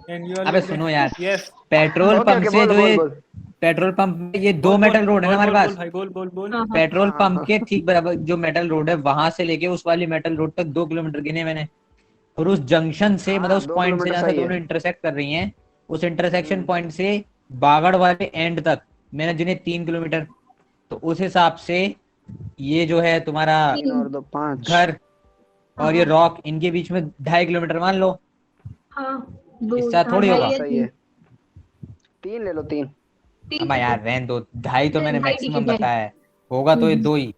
and you are अबे like सुनो यार, yes. Petrol okay pump okay, से बोलो जो बोल ये बोल। पेट्रोल पंप में ये 2 बोल मेटल रोड है ना हमारे बोल पास। भाई बोल। हाँ हाँ पेट्रोल हाँ, पंप हाँ। के ठीक बराबर जो मेटल रोड है वहां से लेके उस वाली मेटल रोड तक 2 किलोमीटर गिने मैंने। और उस जंक्शन से मतलब हाँ, उस 2 पॉइंट से किलोमीटर जहाँ से सही है। दोनों इंटरसेक्ट कर रही हैं, उस इंटरसेक्शन हम्म, पॉइंट से बागड़ वाले एंड तक मैंने गिने 3 किलोमीटर। तो उस हिसाब से ये जो है तुम्हारा 3 और 2 5। घर और ये हाँ रॉक, इनके बीच में 2.5 किलोमीटर मान लो। हाँ दो इससे ज्यादा हाँ थोड़ी ढाई होगा। या सही तीन। है, 3 ले लो, 3। तीन अब कर यार दो। रहने दो, 2.5 तो मैंने ढाई ठीक है मैक्सिमम ढाई। बताया है, होगा तो ये 2 ही।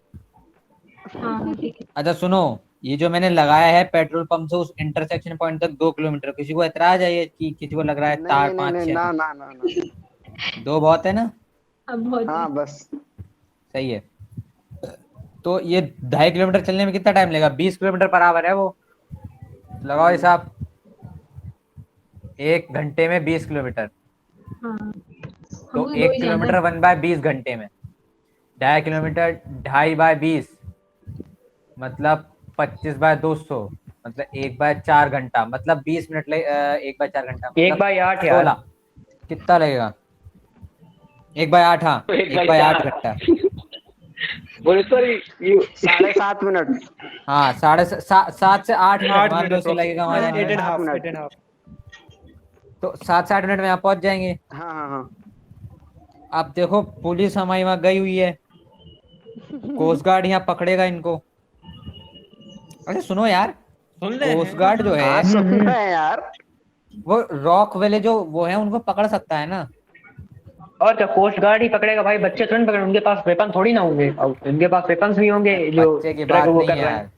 हाँ ठीक है। अच्छा सुनो, ये जो मैंने लगाया है पेट्रोल पंप से उस इंटरसेक्शन पॉइंट तक 2 किलोमीटर, किसी को एतराज है ये कि किसी को लग रहा है नहीं चार नहीं नहीं पाँच नहीं, छह ना तो ना ना ना। 2 बहुत है ना? अब बहुत है। हाँ बस। सही है। तो ये 2.5 किलोमीटर चलने में कितना टाइम लगेगा? 20 किलोमीटर पर आवर है वो, लगाओ हिसाब। 1 घंटे में 20 किलोमीटर, हाँ तो हमको तो 1 ही जाना किलोमीटर है। 1/20 घंटे में, 2.5 किलोमीटर 2.5/20 मतलब 25/200, मतलब 1/4 घंटा, मतलब 20 मिनट लगे। 1/4 घंटा मतलब 1/8 यार। 16। कितना लगेगा? 1/8, हाँ 1/8 घंटा। बोले सॉरी यू 7.5 मिनट। हाँ 7 से 8 मिनट 8 मान मिनट लो इसे लगेगा वहां approximately जाने 8 में। and a half 7 8 and a half. तो 7 से 8 मिनट में यहाँ पहुंच जाएंगे। हाँ हाँ हाँ। अब देखो पुलिस हमारी वहां गई हुई है, कोस्ट गार्ड यहाँ पकड़ेगा इनको। अच्छा सुनो यार, सुन रहे कोस्ट हैं गार्ड जो हाँ है सुन रहे हैं यार। वो रॉक वाले जो वो है उनको पकड़ सकता है ना? और क्या, कोस्ट गार्ड ही पकड़ेगा भाई, बच्चे थोड़ी पकड़े, उनके पास वेपन थोड़ी ना होंगे, और उनके पास वेपन्स भी होंगे जो बच्चे की ट्रक बात वो नहीं कर है रहे हैं। यार,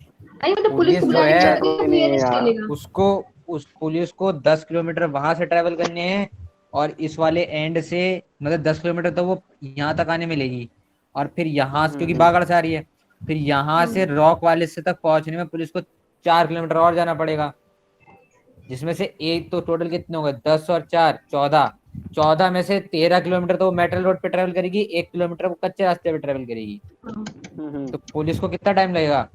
अरे मतलब पुलिस को पुलिस जो बुलाने है की बच्चा जरूरत कोई नहीं है, नहीं है रिस्क यार। लेगा। उसको, उस पुलिस को 10 किलोमीटर वहां से ट्रेवल करने हैं और इस वाले एंड से मतलब 10 किलोमीटर तो वो यहाँ तक आने मिलेगी, और फिर यहाँ से क्योंकि हम्म। बागड़ से आ रही है, फिर यहाँ से रॉक वाले से तक पहुंचने में पुलिस को 4 किलोमीटर और जाना पड़ेगा, जिसमें से एक तो टोटल कितने हो गए? 10 और 4 14, 14 में से 13 किलोमीटर तो वो मेटल रोड पे ट्रेवल करेगी, 1 किलोमीटर वो कच्चे रास्ते पे ट्रेवल करेगी। तो पुलिस को कितना टाइम लगेगा?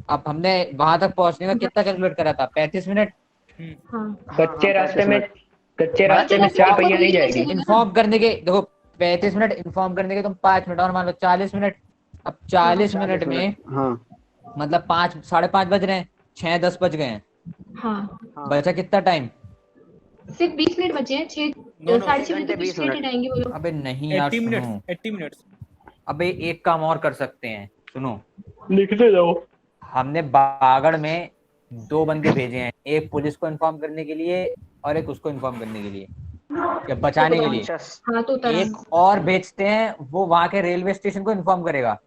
अब हमने वहां तक पहुंचने का कितना कैलकुलेट करा था? 35 मिनट। हाँ कच्चे रास्ते में, कच्चे हाँ, रास्ते में 4 पहिया नहीं जाएगी। इन्फॉर्म करने के देखो 35 मिनट, इन्फॉर्म करने के तुम 5 मिनट और मान लो 40 मिनट। अब 40 मिनट में हाँ मतलब 5 5:30 बज रहे हैं, 6:10 बज गए हैं, हाँ बचा कितना टाइम? सिर्फ 20 मिनट बचे हैं। No, 6:30 बजे घंटे तक 20 स्ट्रेट मिनट। आएंगे वो लोग। अबे नहीं यार 80 सुनो, minutes 80 minutes. अबे एक काम और कर सकते हैं, सुनो। लिखते जाओ। हमने बागड़ में 2 बंदे भेजे हैं, एक पुलिस को इन्फॉर्म करने के लिए और एक उसको इन्फॉर्म करने के लिए या बचाने के लिए। राक्षस। हाँ तो उतर एक और भेजते हैं, वो वहां के रेलवे स्टेशन को इन्फॉर्म करेगा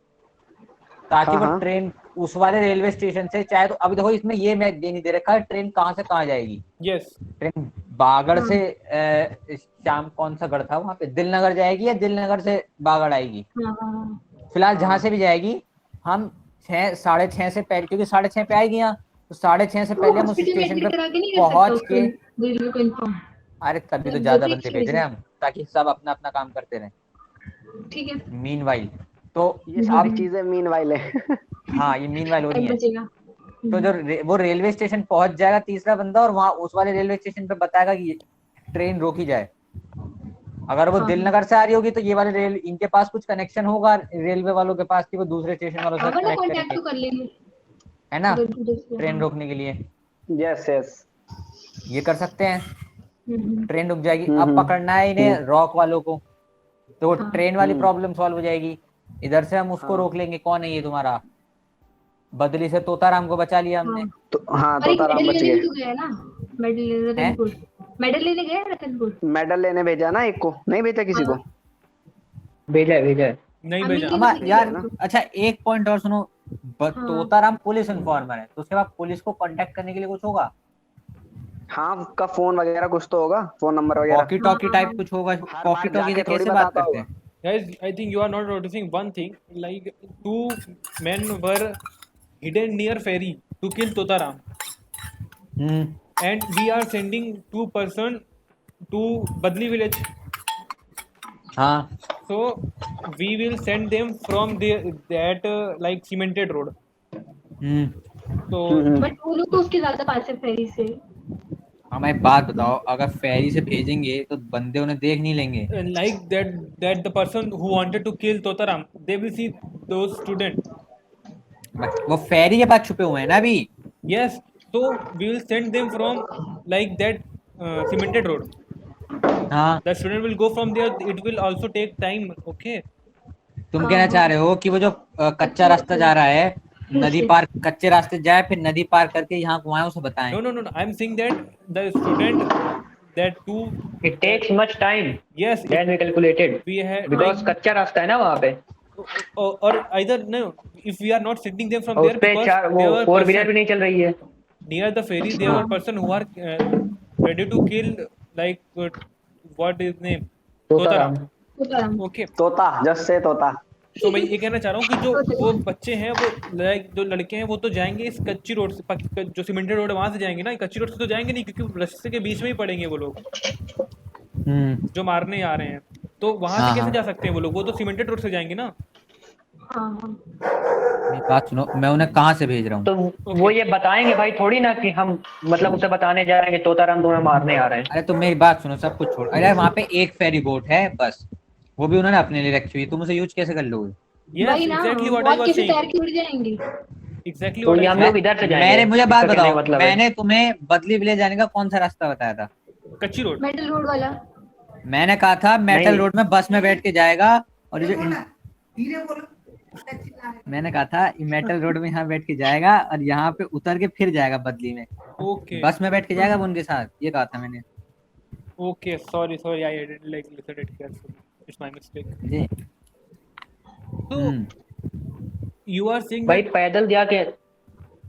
ताकि हाँ वो हाँ ट्रेन उस वाले रेलवे स्टेशन से चाहे तो, अभी देखो इसमें ये मैं दे नहीं दे रखा है ट्रेन कहाँ से कहाँ जाएगी। Yes. ट्रेन बागड़ से शाम कौन सा गढ़ था वहां पे, दिलनगर जाएगी या दिलनगर से बागड़ आएगी? फिलहाल जहां से भी जाएगी हम 6 6:30 से पहले, क्योंकि 6:30 पे आएगी यहाँ, तो 6:30 से पहले हम उस हॉस्पिटल में स्टेशन एडमिट पे करा के नहीं कर सकता पहुंच उसको, के, रेलवे को इन्फॉर्म। अरे तभी तो वो ज्यादा तो बंदे एक भेज चीज रहे हैं है। हम ताकि सब अपना अपना काम करते रहें। ठीक है मीनवाइल तो ये सारी अब चीजें मीन वाइल है। हाँ ये मीनवाइल हो रही टाइम है। बचेगा। तो जो वो रेलवे स्टेशन पहुंच जाएगा तीसरा बंदा, और वहां उस वाले रेलवे स्टेशन पे बताएगा कि ट्रेन रोकी जाए। अगर वो हाँ। दिलनगर से आ रही होगी तो ये वाले रेल, इनके पास कुछ कनेक्शन होगा रेलवे वालों के पास कि वो दूसरे स्टेशन वालों से वरना कनेक्ट कांटेक्ट करेंगे। तो कर लेंगे। है ना, अगर दूर से, ट्रेन हाँ। रोकने के लिए यस यस। ये कर सकते हैं। ट्रेन रुक जाएगी। अब हम्म, पकड़ना है इन्हें रॉक वालों को, तो हाँ। ट्रेन वाली हम्म। प्रॉब्लम सॉल्व हो जाएगी। इधर से हम उसको हाँ। रोक लेंगे। कौन है ये तुम्हारा? बदली से तोताराम को बचा लिया हमने। हाँ तो हाँ, और एक तोताराम मेडल बच लेने भी गए। तो गया ना, मेडल लेने हैं? रतनपुर, मेडल लेने गया रतनपुर। मेडल लेने भेजा ना, एक को नहीं भेजा किसी को। हाँ, भेजा है भेजा है। नहीं अमित भेजा। की अमा तो नहीं यार, गया तो। अच्छा एक पॉइंट और सुनो। हाँ तोताराम पुलिस इन्फॉर्मर है, तो उसके बाद पुलिस को कांटेक्ट करने के लिए कुछ होगा? हाँ, उसका फोन वगैरह कुछ तो होगा, फोन नंबर वगैरह। वॉकी टॉकी हाँ टाइप कुछ होगा? हर वॉकी बार टॉकी से जाके थोड़ी कैसे बात बताता करते होगा। हैं? Guys, I think you are not noticing one thing. Like two men were hidden near ferry to kill Totaram, and we are sending 2 person to Badli village. हाँ So we will send them from that like cemented road. So but वो लोग तो उसके ज्यादा पास है फेरी से। हमें एक बात बताओ, अगर फेरी से भेजेंगे तो बंदे उन्हें देख नहीं लेंगे? like that the person who wanted to kill Totaram, they will see those students. वो फेरी के पास छुपे हुए हैं ना अभी। Yes. So we will send them from like that cemented road. हाँ, The student will go from there. It will also take time. Okay. तुम कहना चाह रहे हो कि वो जो कच्चा रास्ता जा रहा है, नदी पार कच्चे रास्ते जाए, फिर नदी पार करके यहाँ घुमाए, उसे बताएं? No. I'm saying that the student that two. It takes much time Yes. than we calculated We have because like, कच्चा रास्ता है ना वहाँ पे, or either no. If we are not sending them from और there उस पे because चार वो there were 4 व्हीलर भी person नहीं चल रही है। near the ferry. There were person who are ready to kill like what is name? Totaram. Totaram. Okay. तोता, जस्ट से तोता। तो मैं ये कहना चाह रहा हूँ कि जो वो बच्चे हैं, वो लाइक जो लड़के हैं, वो तो जाएंगे इस कच्ची रोड से, जो सीमेंटेड रोड है वहां से जाएंगे ना, कच्ची रोड से तो जाएंगे नहीं, क्योंकि रास्ते के बीच में ही पड़ेंगे वो लोग जो मारने आ रहे हैं। तो वहां से हाँ, कैसे हाँ। जा सकते हैं वो लोग? वो तो सीमेंटेड रोड से जाएंगे ना। हाँ हाँ मेरी बात सुनो, मैं उन्हें कहाँ से भेज रहा हूँ? तो वो ये बताएंगे भाई थोड़ी ना कि हम मतलब उसे बताने जा रहे हैं कि तोताराम तुम्हें मारने आ रहे हैं। अरे तुम मेरी बात सुनो, सब कुछ छोड़। अरे वहाँ पे एक फेरी बोट है बस, वो भी उन्होंने अपने लिए रखी हुई, तुम उसे यूज कैसे कर लोगे? यस, वही ना, एग्जैक्टली व्हाट आई बहुत वाज कैसे सेइंग। तैर के उड़ जाएंगे। एग्जैक्टली तो व्हाट ये आई हम लोग इधर से जाएंगे। मैंने मुझे बात इसका कहने का बताओ, मतलब है। मैंने तुम्हें बदली विलेज जाने का कौन सा रास्ता बताया था? कच्ची रोड। मेटल रोड वाला। मैंने कहा था मेटल नहीं। रोड में बस में बैठ के जाएगा, और ये जो मैंने कहा था मेटल रोड में यहाँ बैठ के जाएगा और यहाँ पे उतर के फिर जाएगा बदली में, ओके बस में बैठ के जाएगा वो उनके साथ, ये कहा था मैंने। Okay, sorry I didn't like listen it carefully, it's my mistake. जी। तो यू आर सेइंग भाई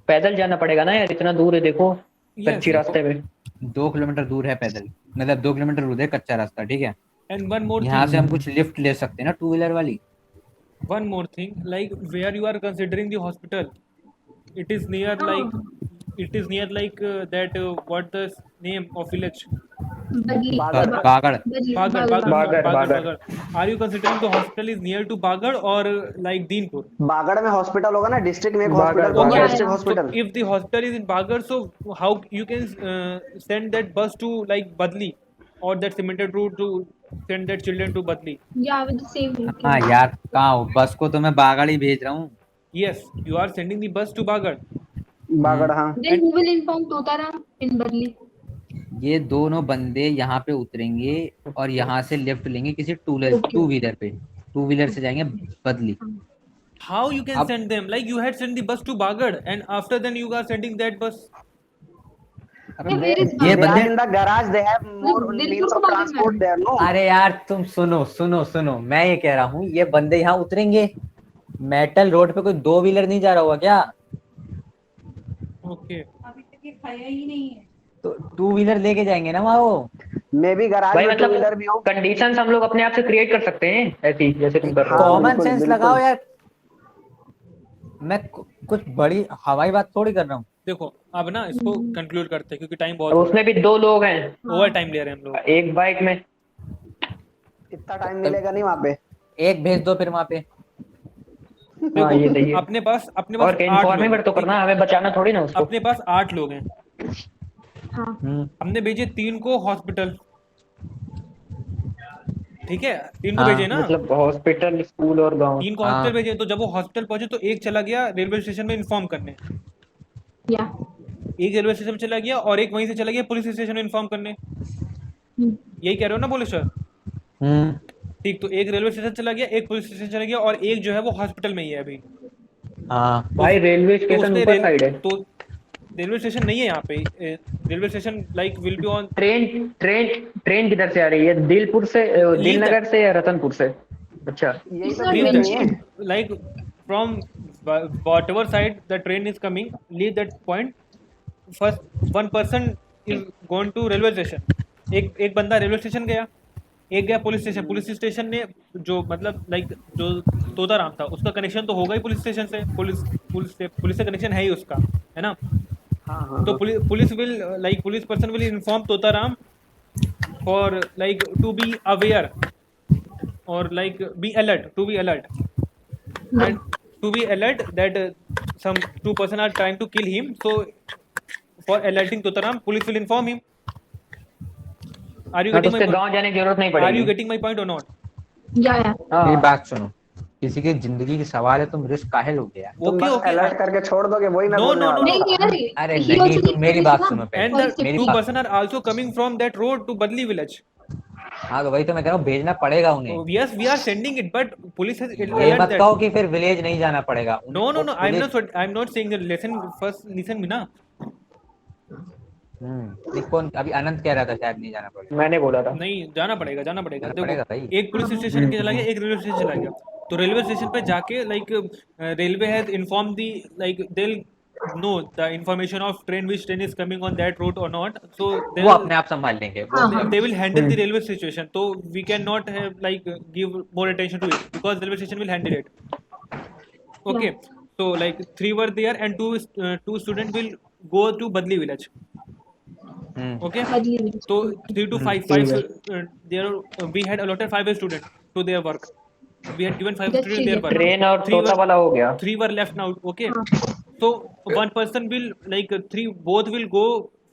पैदल जाना पड़ेगा ना यार, इतना दूर है देखो कच्ची रास्ते में। 2 किलोमीटर दूर है पैदल, मतलब 2 किलोमीटर दूर है कच्चा रास्ता, ठीक है। एंड वन मोर यहाँ थिंग, से हम कुछ लिफ्ट ले सकते हैं ना, 2 व्हीलर वाली। one more thing, like where you are considering the hospital, it is near like that what the name of village? बदली। बागड़। बागड़। बदली। बागड़। Are you considering the hospital is near to Bagad or like Deenpur? बागड़ में हॉस्पिटल होगा ना, डिस्ट्रिक्ट में एक बागड़, हॉस्पिटल बागड़। होगा, district So hospital. if the hospital is in Bagad, so how you can send that bus to like Badli, or that cemented route to send that children to Badli? या विद सेम। हाँ यार, कहाँ हो? बस को तो मैं बागड़ ही भेज रहा हूँ। Yes, you are sending the bus to Bagad. Bagad, हाँ। Then who will inform Totaram in Badli. ये दोनों बंदे यहाँ पे उतरेंगे और यहाँ से लेफ्ट लेंगे किसी टू व्हीलर पे, 2 व्हीलर से जाएंगे बदली। How you can Up- send them? Like you had sent the bus to Bagad, and after then you are sending that bus. Where is ये They are बंदे, in the garage, they have more Dilpur means को of मालूम transport है। there, no? अरे यार तुम सुनो, मैं ये कह रहा हूँ, ये बंदे यहाँ उतरेंगे, मेटल रोड पे कोई 2 व्हीलर नहीं जा रहा होगा क्या? Okay. तो 2 व्हीलर लेके जाएंगे ना वहाँ वो। मे बी गराज भाई में टू मतलब व्हीलर भी हो। कंडीशंस हम लोग अपने आप से क्रिएट कर सकते हैं ऐसी जैसे तुम कर रहे हो। हाँ, कॉमन बिल्कुल, सेंस बिल्कुल। लगाओ यार, मैं कुछ बड़ी हवाई बात थोड़ी कर रहा हूँ। देखो अब ना इसको कंक्लूड करते हैं क्योंकि टाइम अब बहुत उसमें भी 2 लोग हैं, ओवर टाइम ले रहे हैं हम लोग। एक बाइक में। इतना टाइम मिलेगा नहीं वहाँ पे। एक भेज दो फिर वहाँ पे। हाँ ये सही है। अपने पास और 8 लोग इन्फॉर्मेट हैं, तो करना है, हमें बचाना थोड़ी ना उसको। अपने पास 8 लोग हैं। हाँ हमने भेजे 3 को हॉस्पिटल, ठीक है, 3 को हाँ, भेजे ना, मतलब हॉस्पिटल, स्कूल और गांव। 3 को हाँ। हॉस्पिटल भेजे। तो जब वो हॉस्पिटल पहुंचे तो एक चला गया रेलवे स्टेशन में इन्फॉर्म करने, या एक रेलवे स्टेशन चला गया और एक वहीं से चला गया पुलिस स्टेशन में इन्फॉर्म करने, यही कह रहे हो ना बोले सर? ठीक, तो एक रेलवे स्टेशन चला गया, एक पुलिस स्टेशन चला गया और एक जो है वो हॉस्पिटल में ही है अभी। हाँ भाई रेलवे तो स्टेशन उसने ऊपर साइड है। तो रेलवे स्टेशन नहीं है यहाँ पे, railway station like will be on. Train किधर से आ रही है? दिलपुर से, दिलनगर से या रतनपुर से? अच्छा, यही It's तो not ट्रेन नहीं है। mentioned. like from whatever side the train is coming, leave that point first. One person is going to railway station, एक बंदा रेलवे स्टेशन गया, एक गया पुलिस स्टेशन। पुलिस स्टेशन ने जो मतलब लाइक जो तोताराम था उसका कनेक्शन तो होगा ही पुलिस स्टेशन से, पुलिस से कनेक्शन है ही उसका, है ना? तो police will like police person will inform Totaram for like to be aware or like be alert, to be alert and to be alert that some two person are trying to kill him, so for alerting Totaram police will inform him. Are you हाँ, तो getting my उसके point? गाँव जाने की जरूरत नहीं Are you पड़ेगी। getting my point or not? या मेरी बात सुनो, किसी की जिंदगी की सवाल है, तुम रिस्क काहे लोगे यार? तुम Okay, बस okay. अलर्ट करके छोड़ दोगे, वही मैं No, बोलने no, no, वाला नहीं था। यार, अरे he नहीं, also तुम मेरी needs बात to सुनो come. and पहले, the मेरी two बात। person are also coming from that road to Badli village. हाँ तो वही तो मैं कह रहा हूँ, भेजना पड़ेगा उन्हें। So, yes, we are sending it, but police has ये alert मत that. कहो कि फिर विलेज नहीं जाना पड़ेगा। No, no, no. Police- I'm not saying that. Listen me ना। नहीं, कौन अभी अनंत कह रहा था शायद नहीं जाना पड़ेगा। मैंने बोला था। नहीं, जाना पड़ेगा। जाना पड़ेगा भाई। एक पुलिस स्टेशन के चला गया, एक रेलवे स्टेशन चला गया। तो रेलवे स्टेशन पे जाके like railway has inform the like they will know the information of train which train is coming on that route और नॉट, सो वो अपने आप संभाल लेंगे। they will handle the railway situation. So we cannot have like give more attention to it because railway station will handle it. Okay, so like 3 were there and two students will go to Badli village. Okay, बदली हुई। so 3 to 5 there we had allotted 5 students to their work. We had given 5 That's students their it. work. Train और Three तोता were- वाला हो गया। 3 were left now. Okay, so one person will like both will go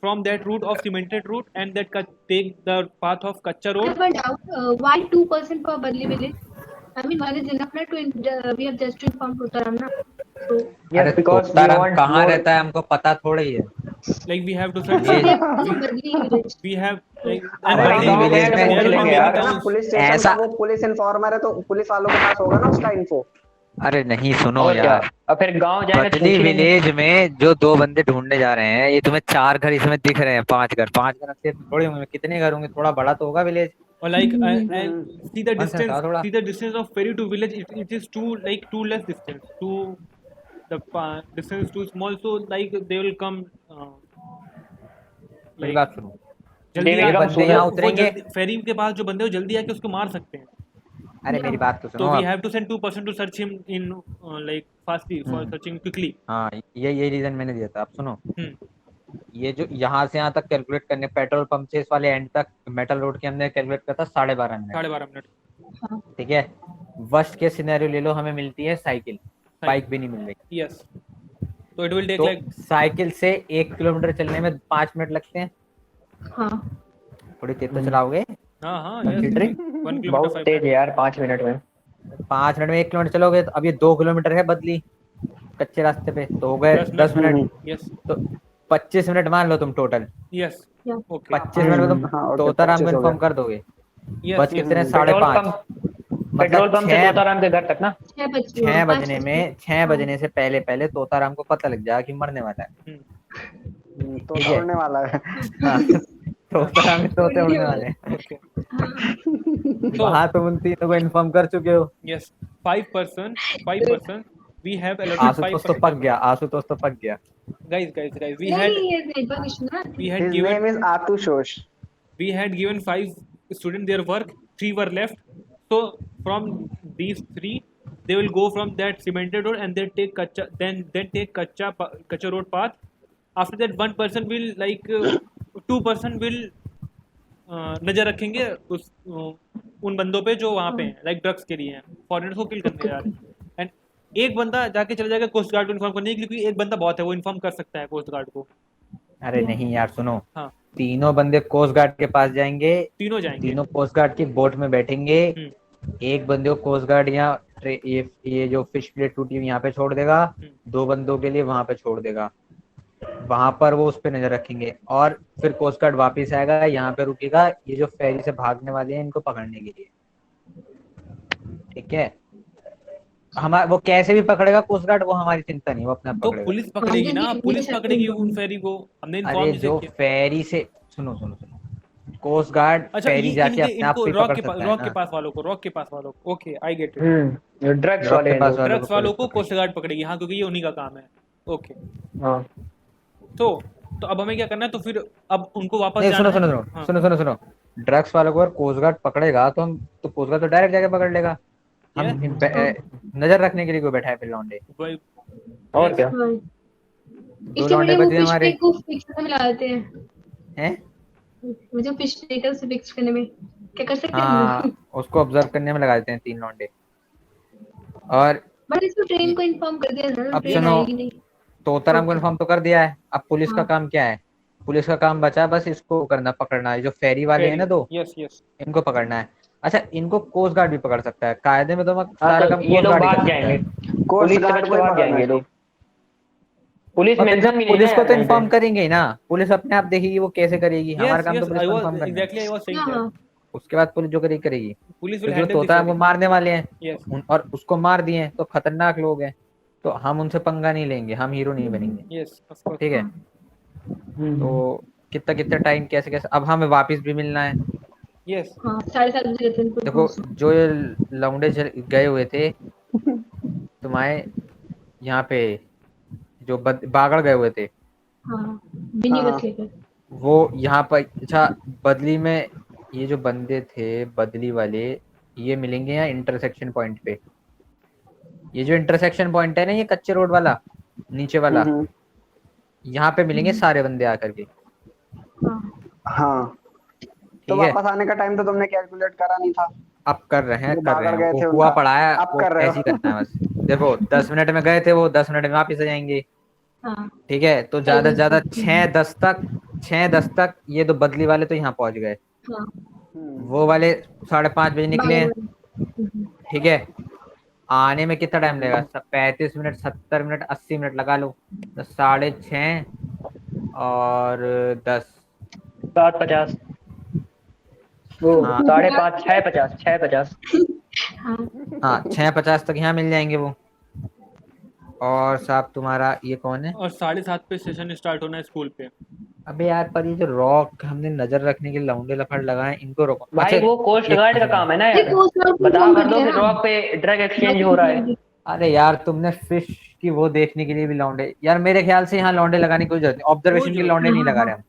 from that route of cemented route and that take the path of Kacha I road. have a doubt. Why 2% for Badli village? I mean, one is enough to we have just to inform Totaram na. So अरे तोताराम कहाँ रहता है हमको पता थोड़ा ही है। Like we have to search. they have to go Badli village. We have like हमारे Badli गाँव village, में there पूछ will be लेंगे many यार। towns. पुलिस स्टेशन ऐसा- का वो पुलिस इन्फॉर्मर है, तो पुलिस वालों के पास होगा ना उसका इन्फो। अरे नहीं, सुनो और क्या? यार, अब फिर गाँव जाएंगे तो बदली पूछ लेंगे। विलेज में जो 2 बंदे ढूंढने जा रहे हैं, ये तुम्हें 4 घर इसमें दिख रहे हैं, 5 घर अच्छे थोड़े होंगे, कितने घर होंगे? थोड़ा बड़ा तो होगा village. Or like and see the बस ऐसा थोड़ा। distance of ferry to village. It is too less distance. The distance is too small, so like they will come. मेरी Like बात सुनो, जल्दी ये आ- बंदे यहाँ उतरेंगे। फेरी के पास जो बंदे वो जल्दी आके उसको मार सकते हैं। अरे मेरी बात तो So सुनो we आप। have to send 2% to search him in like fastly for searching quickly. हाँ, ये रीजन मैंने दिया था। आप सुनो, हम्म, ये जो यहाँ से यहाँ तक कैलकुलेट करने, पेट्रोल पंप से इस वाले एंड तक मेटल रोड के अंदर कैलकुलेट करता 12.5 मिनट। 12.5 मिनट। ठीक है, वर्स्ट केस सिनेरियो ले लो, हमें मिलती है साइकिल, बाइक भी नहीं मिल रही। Yes. So it will take तो like साइकिल से 1 किलोमीटर चलने में 5 मिनट लगते हैं। हाँ थोड़ी तेज तो चलाओगे, हाँ Considering 1 किलोमीटर बहुत 5 तेज है यार, 5 मिनट में। 5 मिनट में 1 किलोमीटर चलोगे तो अब ये 2 किलोमीटर है बदली कच्चे रास्ते पे, तो हो गए 10 मिनट। Yes. तो 25 मिनट मान लो तुम total. Yes. Yeah. Okay. 25 minute में तुम हाँ, okay, तोताराम को 25 हो इन्फॉर्म गए। कर दोगे। Yes. बच कितने? पेट्रोल 5:30। पेट्रोल मतलब पंप से तोताराम के घर तक ना। 6 बजे 6 बजने में 6 बजने से पहले तोताराम को पता लग जाएगा कि मरने वाला है। तो ठीक है। छोड़ने वाला है। हाँ, तोताराम में तोते उड़ने वाले हैं। So वहाँ तुम उन तीनों को इन्फॉर्म कर चुके हो। yes, 5%. We have allotted Ashutosh तो 5%. पक गया, आशुतोष तो पक गया। Guys. We had नहीं ये network issue ना। we had His given name is Atushosh. we had given 5 students their work. 3 were left. So from these 3, they will go from that cemented road and they take take kacha road path. After that, one person will like 2% will नजर रखेंगे उस उन बंदों पे जो वहाँ पे हैं, लाइक ड्रग्स के लिए हैं, फॉरेनर्स को किल करने जा रहे हैं। एंड एक बंदा जाके चला जाएगा कोस्ट गार्ड को इन्फॉर्म करने के लिए, क्योंकि एक बंदा बहुत है, वो इन्फॉर्म कर सकता है कोस्ट गार्ड को। अरे नहीं यार सुनो, हाँ, तीनों बंदे कोस्ट गार्ड के पास जाएंगे, तीनों जाएंगे। तीनों कोस्ट गार्ड की बोट में बैठेंगे। एक बंदे को कोस्ट गार्ड यहाँ ये जो फिश प्लेट टूटी हुई यहाँ पे छोड़ देगा, 2 बंदों के लिए वहां पे छोड़ देगा। वहां पर वो उस पे नजर रखेंगे और फिर कोस्ट गार्ड वापिस आएगा, यहाँ पे रुकेगा ये जो फेरी से भागने वाले हैं इनको पकड़ने के लिए। ठीक है, हमारा वो कैसे भी पकड़ेगा कोस्ट गार्ड, वो हमारी चिंता नहीं, वो अपना तो पकड़ेगा। पुलिस पकड़ेगी ना, मुझे पुलिस शायद पकड़ेगी inform उन फेरी को, हमने इन्फॉर्म अरे नहीं जो किया। फेरी से सुनो सुनो सुनो, कोस्ट गार्ड अच्छा, फेरी ये जाके इनके अपने आप इनको भी रॉक पकड़ के पास, सकता है रॉक के ना। पास वालों को, रॉक के पास वालों को, okay I get it. Drugs rock वाले के हैं पास जो। वालों ड्रग्स वालों को पुलिस कोस्ट गार्ड पकड़ेगी, हाँ, क्योंकि ये उन्हीं का काम है। ओके, हाँ तो अब हमें क्या करना है, तो फिर अब उनको वापस नहीं, सुनो जाना सुनो है। सुनो हाँ, सुनो सुनो सुनो, ड्रग्स वालों को अगर कोस्ट गार्ड पकड़ेगा तो हम तो कोस्ट गार्ड तो डायरेक्ट जाके पकड़ लेगा। हम नजर रखने के लिए क्यों बैठा है फिर लौंडे? वही, और क्या। हाँ, दो इसके लौंडे बजाय वो बचे फिश हमारे को फिक्स करने में लगाते हैं। हैं। मुझे फिश टेकर से फिक्स करने में क्या कर सकते हैं हम हाँ, लोग? उसको ऑब्जर्व करने में लगा देते हैं 3 लौंडे। और बट इसको ट्रेन को इन्फॉर्म कर दिया ना, अब ट्रेन सुनो, आएगी नहीं। तोताराम को ओके। इन्फॉर्म तो कर दिया है, अब पुलिस का हाँ काम क्या है? पुलिस का काम बचा बस इसको करना, पकड़ना है जो फेरी वाले हैं फेरी, ना दो, यस यस। इनको पकड़ना है। अच्छा, इनको कोस्ट गार्ड भी पकड़ सकता है, कायदे में तो हाँ सारा तो काम ये कोस्ट लोग गार्ड ही कर भाग सकता जाएंगे, है। कोस्ट पुलिस से गार्ड बच को के ही भाग पकड़ना जाएंगे ये है। लोग। पुलिस और फिर मेंशन जब भी नहीं पुलिस ना को यार तो कहीं पे। इन्फॉर्म करेंगे ही ना, पुलिस अपने आप देखेगी वो कैसे करेगी, हमारा यस काम तो यस, पुलिस आई को वाज इन्फॉर्म करना है। एग्जैक्टली, आई वाज सेइंग हाँ दैट हाँ उसके बाद पुलिस जो करेगी करेगी, पुलिस विल क्योंकि वो हैंडल द तोताराम को फेरी। मारने वाले हैं यस, और उसको मार दिए हैं तो खतरनाक लोग हैं, तो हम उनसे पंगा नहीं लेंगे, हम हीरो नहीं बनेंगे। Yes of course. ठीक है, हाँ तो कितना कितना टाइम कैसे कैसे, अब हमें वापस भी मिलना है। यस, हाँ 7:30 बजे रहते हैं इनको देखो पहुंचना। जो ये लौंडे गए हुए थे तुम्हारे यहाँ पे, जो बागड़ गए हुए थे, हाँ बिनी हाँ बस लेकर। वो यहाँ पर, अच्छा, बदली में ये जो बंदे थे बदली वाले, ये मिलेंगे यहाँ इंटरसेक्शन पॉइंट पे। ये जो इंटरसेक्शन पॉइंट है ना, ये कच्चे रोड वाला नीचे वाला, हम्म, यहाँ पे मिलेंगे सारे बंदे आकर के। हाँ हाँ। तो ठीक है, वापस आने का टाइम तो तुमने कैलकुलेट करा नहीं था, अब कर रहे हैं जो कर रहे बागड़ हैं, गए वो थे हुआ उनका। पड़ा है, अब वो कर रहे ऐसे ही हो। करना है बस। देखो 10 मिनट में गए थे वो, 10 मिनट में वापिस आ जाएंगे। हाँ ठीक है, तो ज्यादा से ज्यादा 6-10 तक ये तो बदली वाले तो यहाँ पहुंच गए, हाँ वो वाले 5:30 बजे निकले हैं। बागड़। ठीक है, आने में कितना टाइम लगेगा? 35 मिनट, 70 मिनट, 80 मिनट लगा लो, तो 6:30 और 10, 7:50 वो हाँ 5:30, 6:50, 6:50। हाँ हाँ 6:50 तक यहाँ मिल जाएंगे वो। और साहब तुम्हारा ये कौन है? और 7:30 पे सेशन स्टार्ट होना है स्कूल पे। अबे यार, पर ये जो रॉक हमने नजर रखने के लिए लौंडे लफड़ लगाए, इनको रोको। भाई अच्छा, वो कोस्ट एक गार्ड का काम है ना ये यार, कोस्ट गार्ड को बता इन्फॉर्म भर कर दो दिया कि ना। रॉक पे ड्रग एक्सचेंज हो रहा है। अरे यार, तुमने फिश की वो देखने के लिए भी लौंडे, यार मेरे ख्याल से यहाँ लौंडे लगाने की कोई जरूरत नहीं, ऑब्जर्वेशन के लिए लौंडे नहीं लगा रहे हम।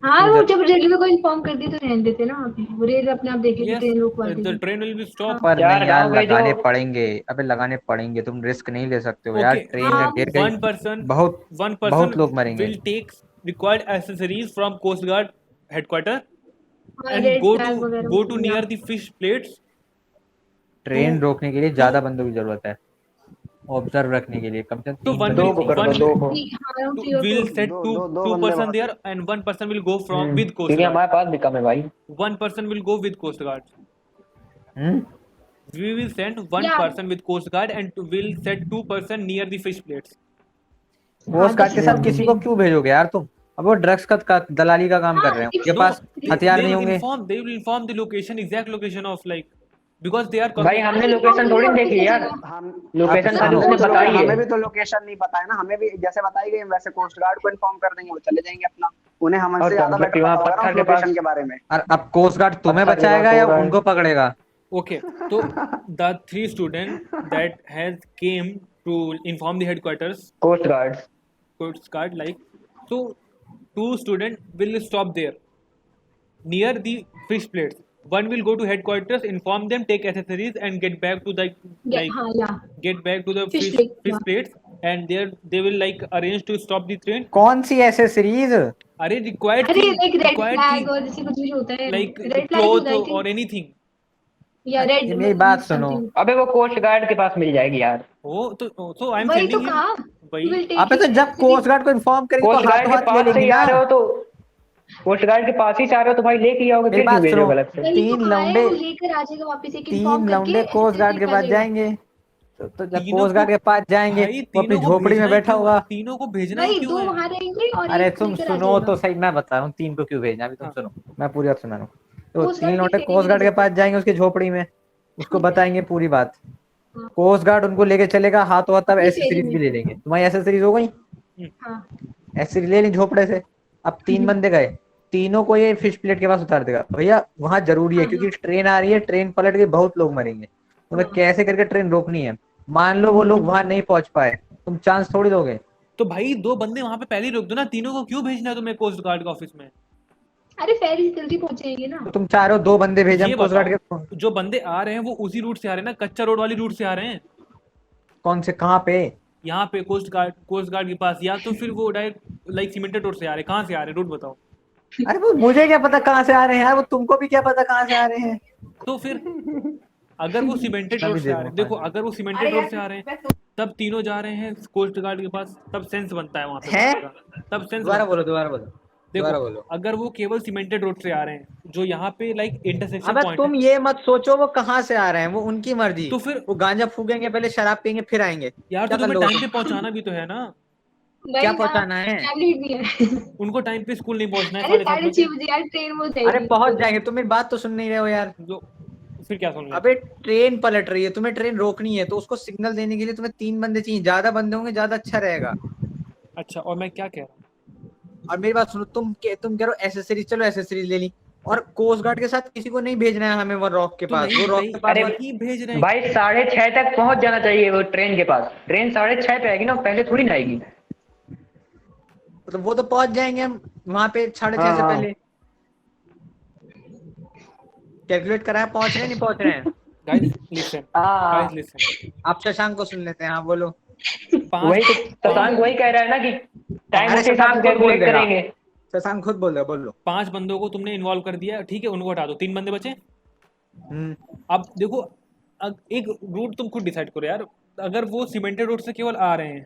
हाँ कोई वो जरूरत जब रेलवे को इन्फॉर्म कर दी तो रहने देते ना वहाँ पे, वो रेल अपने आप देखेगी यस, ट्रेन रोकवा द देगी। Train will be stop. पर यार नहीं यार, गाँव में जो लगाने पड़ेंगे, अबे लगाने पड़ेंगे, तुम रिस्क नहीं ले सकते हो यार, ओके, ट्रेन हाँ गिर गई, one person बहुत one बहुत person लोग मरेंगे। will take required accessories from Coast Guard headquarters हाँ, and red go flag to वगैरह go to या- near the fish plates train to रोकने के लिए ज्यादा बंदों की जरूरत है, ऑब्जर्व रखने के लिए कम से कम तो 3 one बंदे दो will को कर चाहिए। दो, one दो को। हाँ round 3 और will 4। set दो two दो दो two बंदे person बहुत there and one person will go from with Coast क्योंकि Guard. हमारे पास भी कम है भाई। One person will go with Coast Guard. Hmm, We will send one Yeah. person with Coast Guard and will set 2 person near the fish plates. Coast guard के this साथ is किसी को क्यों भेजोगे यार तुम? अब वो ड्रग्स का दलाली का काम कर रहे हैं, उनके No, पास हथियार they नहीं will होंगे। inform. They will inform the location, exact location of like because they are भाई हमने लोकेशन थोड़ी नहीं देखी यार, हम लोकेशन आप खाली सुनो, उसने बताई हमें है। भी तो लोकेशन नहीं पता है ना, हमें भी जैसे बताई गई वैसे कोस्ट गार्ड को इन्फॉर्म कर देंगे, वो चले जाएंगे अपना, उन्हें और हमसे क्या ज्यादा मतलब बेटर कि वहाँ पता होगा ना पत्थर उस के पास, लोकेशन के बारे में। और अब कोस्ट गार्ड तुम्हें पत्थर के बचाएगा पास या हो रहा है। उनको पकड़ेगा? okay. So the 3 students that has came to inform the headquarters coast guard. Coast Guard like so 2 students will stop there near the fish plates. One will go to headquarters, inform them, take accessories, and get back to the like हाँ या get back to the Fish fish plate, fish yeah. plates, and there they will like arrange to stop the train. कौन सी एसेसरीज? Array required अरे thing, like red required flag thing और जैसे कुछ भी होता है, like रेड फ्लैग cloth होता है or कि anything. या रेड ये मेरी बात सुनो, अबे वो कोस्ट गार्ड के पास मिल जाएगी यार। Oh, so I'm वही तो sending him. कहा वही will take अबे तो it जब as कोस्ट गार्ड को इन्फॉर्म करेगी कोस्ट तो गार्ड हाथों के हाथ ले पास से लेगी ही आ ना। रहे हो तो, कोस्ट गार्ड के पास ही से आ रहे हो तो भाई लेके ही आओगे, मेरी फिर क्यों बात भेजोगे सुनो, अलग से? वही तो 3 कहा है, लौंडे वो लेकर आ जाएगा वापस एक इन्फॉर्म 3 करके लौंडे कोस्ट गार्ड के लेकर आ पास जाएगा। जाएंगे, तो जब तीनों कोस्ट गार्ड के पास जाएंगे भाई वो अपनी तीनों को झोपड़ी में भेजना ही बैठा क्यों होगा। तीनों को भेजना ही नहीं, क्यों 2 है? वहां रहेंगे और अरे एक तुम लेकर आ सुनो जाएगा। तो सही, मैं बता रहा हूँ 3 को क्यों भेजना, अभी तुम हाँ। सुनो, मैं पूरी बात सुना रहा हूँ। तो कोस्ट 3 गार्ड लौंडे की कोस्ट गार्ड के पास जाएंगे उसकी झोपड़ी में, उसको बताएंगे पूरी बात। हाँ। कोस्ट गार्ड उनको लेके चलेगा, हाथों हाथ तब अपनी फेरी एसेसरीज में। भी ले लेंगे। तुम्हारी एसेसरीज हो गई, हाँ एसेसरीज ले ली झोपड़े से। अब 3 बंदे गए, तीनों को ये फिश प्लेट के पास उतार देगा। भैया वहां जरूरी है हाँ क्योंकि ट्रेन आ रही है, ट्रेन पलट के बहुत लोग मरेंगे, तुम्हें कैसे करके ट्रेन रोकनी है। मान लो वो लोग वहां नहीं पहुंच पाए, तुम चांस थोड़ी दोगे। तो भाई 2 बंदे वहां पे पहले ही रोक दो ना, तीनों को क्यों भेजना है तुम्हें कोस्ट गार्ड के ऑफिस में? अरे फेरी से जल्दी पहुंचेंगे ना। तो तुम चाह रहे हो 2 बंदे भेजे हम ये कोस्ट गार्ड के? बताओ, जो बंदे आ रहे हैं वो उसी रूट से आ रहे हैं ना, कच्चा रोड वाली रूट से आ रहे हैं कौन से, कहाँ पे? यहाँ पे कोस्ट गार्ड के पास, या तो फिर वो डायरेक्ट लाइक सीमेंटेड रोड से आ रहे हैं? कहाँ से आ रहे हैं रूट बताओ। अरे वो मुझे क्या पता कहाँ से आ रहे हैं यार, वो तुमको भी क्या पता कहाँ से आ रहे हैं। तो फिर अगर वो सीमेंटेड मैं रोड भी से आ रहे हैं, देखो देखूंगा। अगर वो सीमेंटेड रोड से आ रहे हैं तब तीनों जा रहे हैं कोस्ट गार्ड के पास, तब सेंस बनता है वहां पे हैं? बात का, तब सेंस दोबारा बनता बोलो, है। दोबारा बोलो, दोबारा देखो बोलो। अगर वो केवल सीमेंटेड रोड से आ रहे हैं, जो यहाँ पे लाइक इंटरसेक्शन अबे पॉइंट है, तुम ये मत सोचो वो कहाँ से आ रहे हैं, वो उनकी मर्जी। तो फिर वो गांजा फूकेंगे पहले, शराब पियेंगे, फिर आएंगे। यार क्या तो कर तुम्हें लोगे टाइम पे तुम? पहुंचाना भी तो है ना। क्या पहुंचाना है? टैबलेट भी है। उनको टाइम पे स्कूल नहीं पहुंचना है अरे 7:30 6:30 बजे। बजे यार ट्रेन में अरे जाएगी। पहुंच जाएंगे, तुम मेरी बात तो सुन नहीं रहे हो यार। जो फिर क्या सुन रहे अबे ट्रेन पलट रही है, तुम्हें ट्रेन रोकनी है, तो उसको सिग्नल देने के लिए तुम्हें 3 बंदे चाहिए। ज्यादा बंदे होंगे ज्यादा अच्छा रहेगा। अच्छा, और मैं क्या कह रहा हूँ, और मेरी बात सुनो, तुम कह रहे हो एसेसरीज, चलो एसेसरीज ले ली, और कोस्ट गार्ड के साथ किसी को नहीं भेजना है हमें वो रॉक के तो पास। वो नहीं रॉक भाई के पास अरे नहीं भेज रहे हैं। भाई 6:30 तक पहुंच जाना चाहिए वो ट्रेन के पास। ट्रेन 6:30 पे आएगी ना, पहले थोड़ी ना आएगी। तो वो तो पहुंच जाएंगे हम वहां पे 6:30 से हाँ। पहले। कैलकुलेट कराया, पहुंच रहे हैं नहीं पहुंच रहे हैं। गाइस लिसन, गाइस लिसन, आप शशांक को सुन लेते हैं, हाँ बोलो। वही तो शशांक वही कह रहा है ना कि टाइम अरे उसी हिसाब से शशांक खुद बोल कैलकुलेट देगा, करेंगे। शशांक खुद बोल रहा है, बोलो। 5 बंदों को तुमने इन्वॉल्व कर दिया, ठीक है, उनको हटा दो, 3 बंदे बचे। हम्म। अब देखो, एक रूट तुम खुद डिसाइड करो यार। अगर वो सीमेंटेड रोड से केवल आ रहे हैं,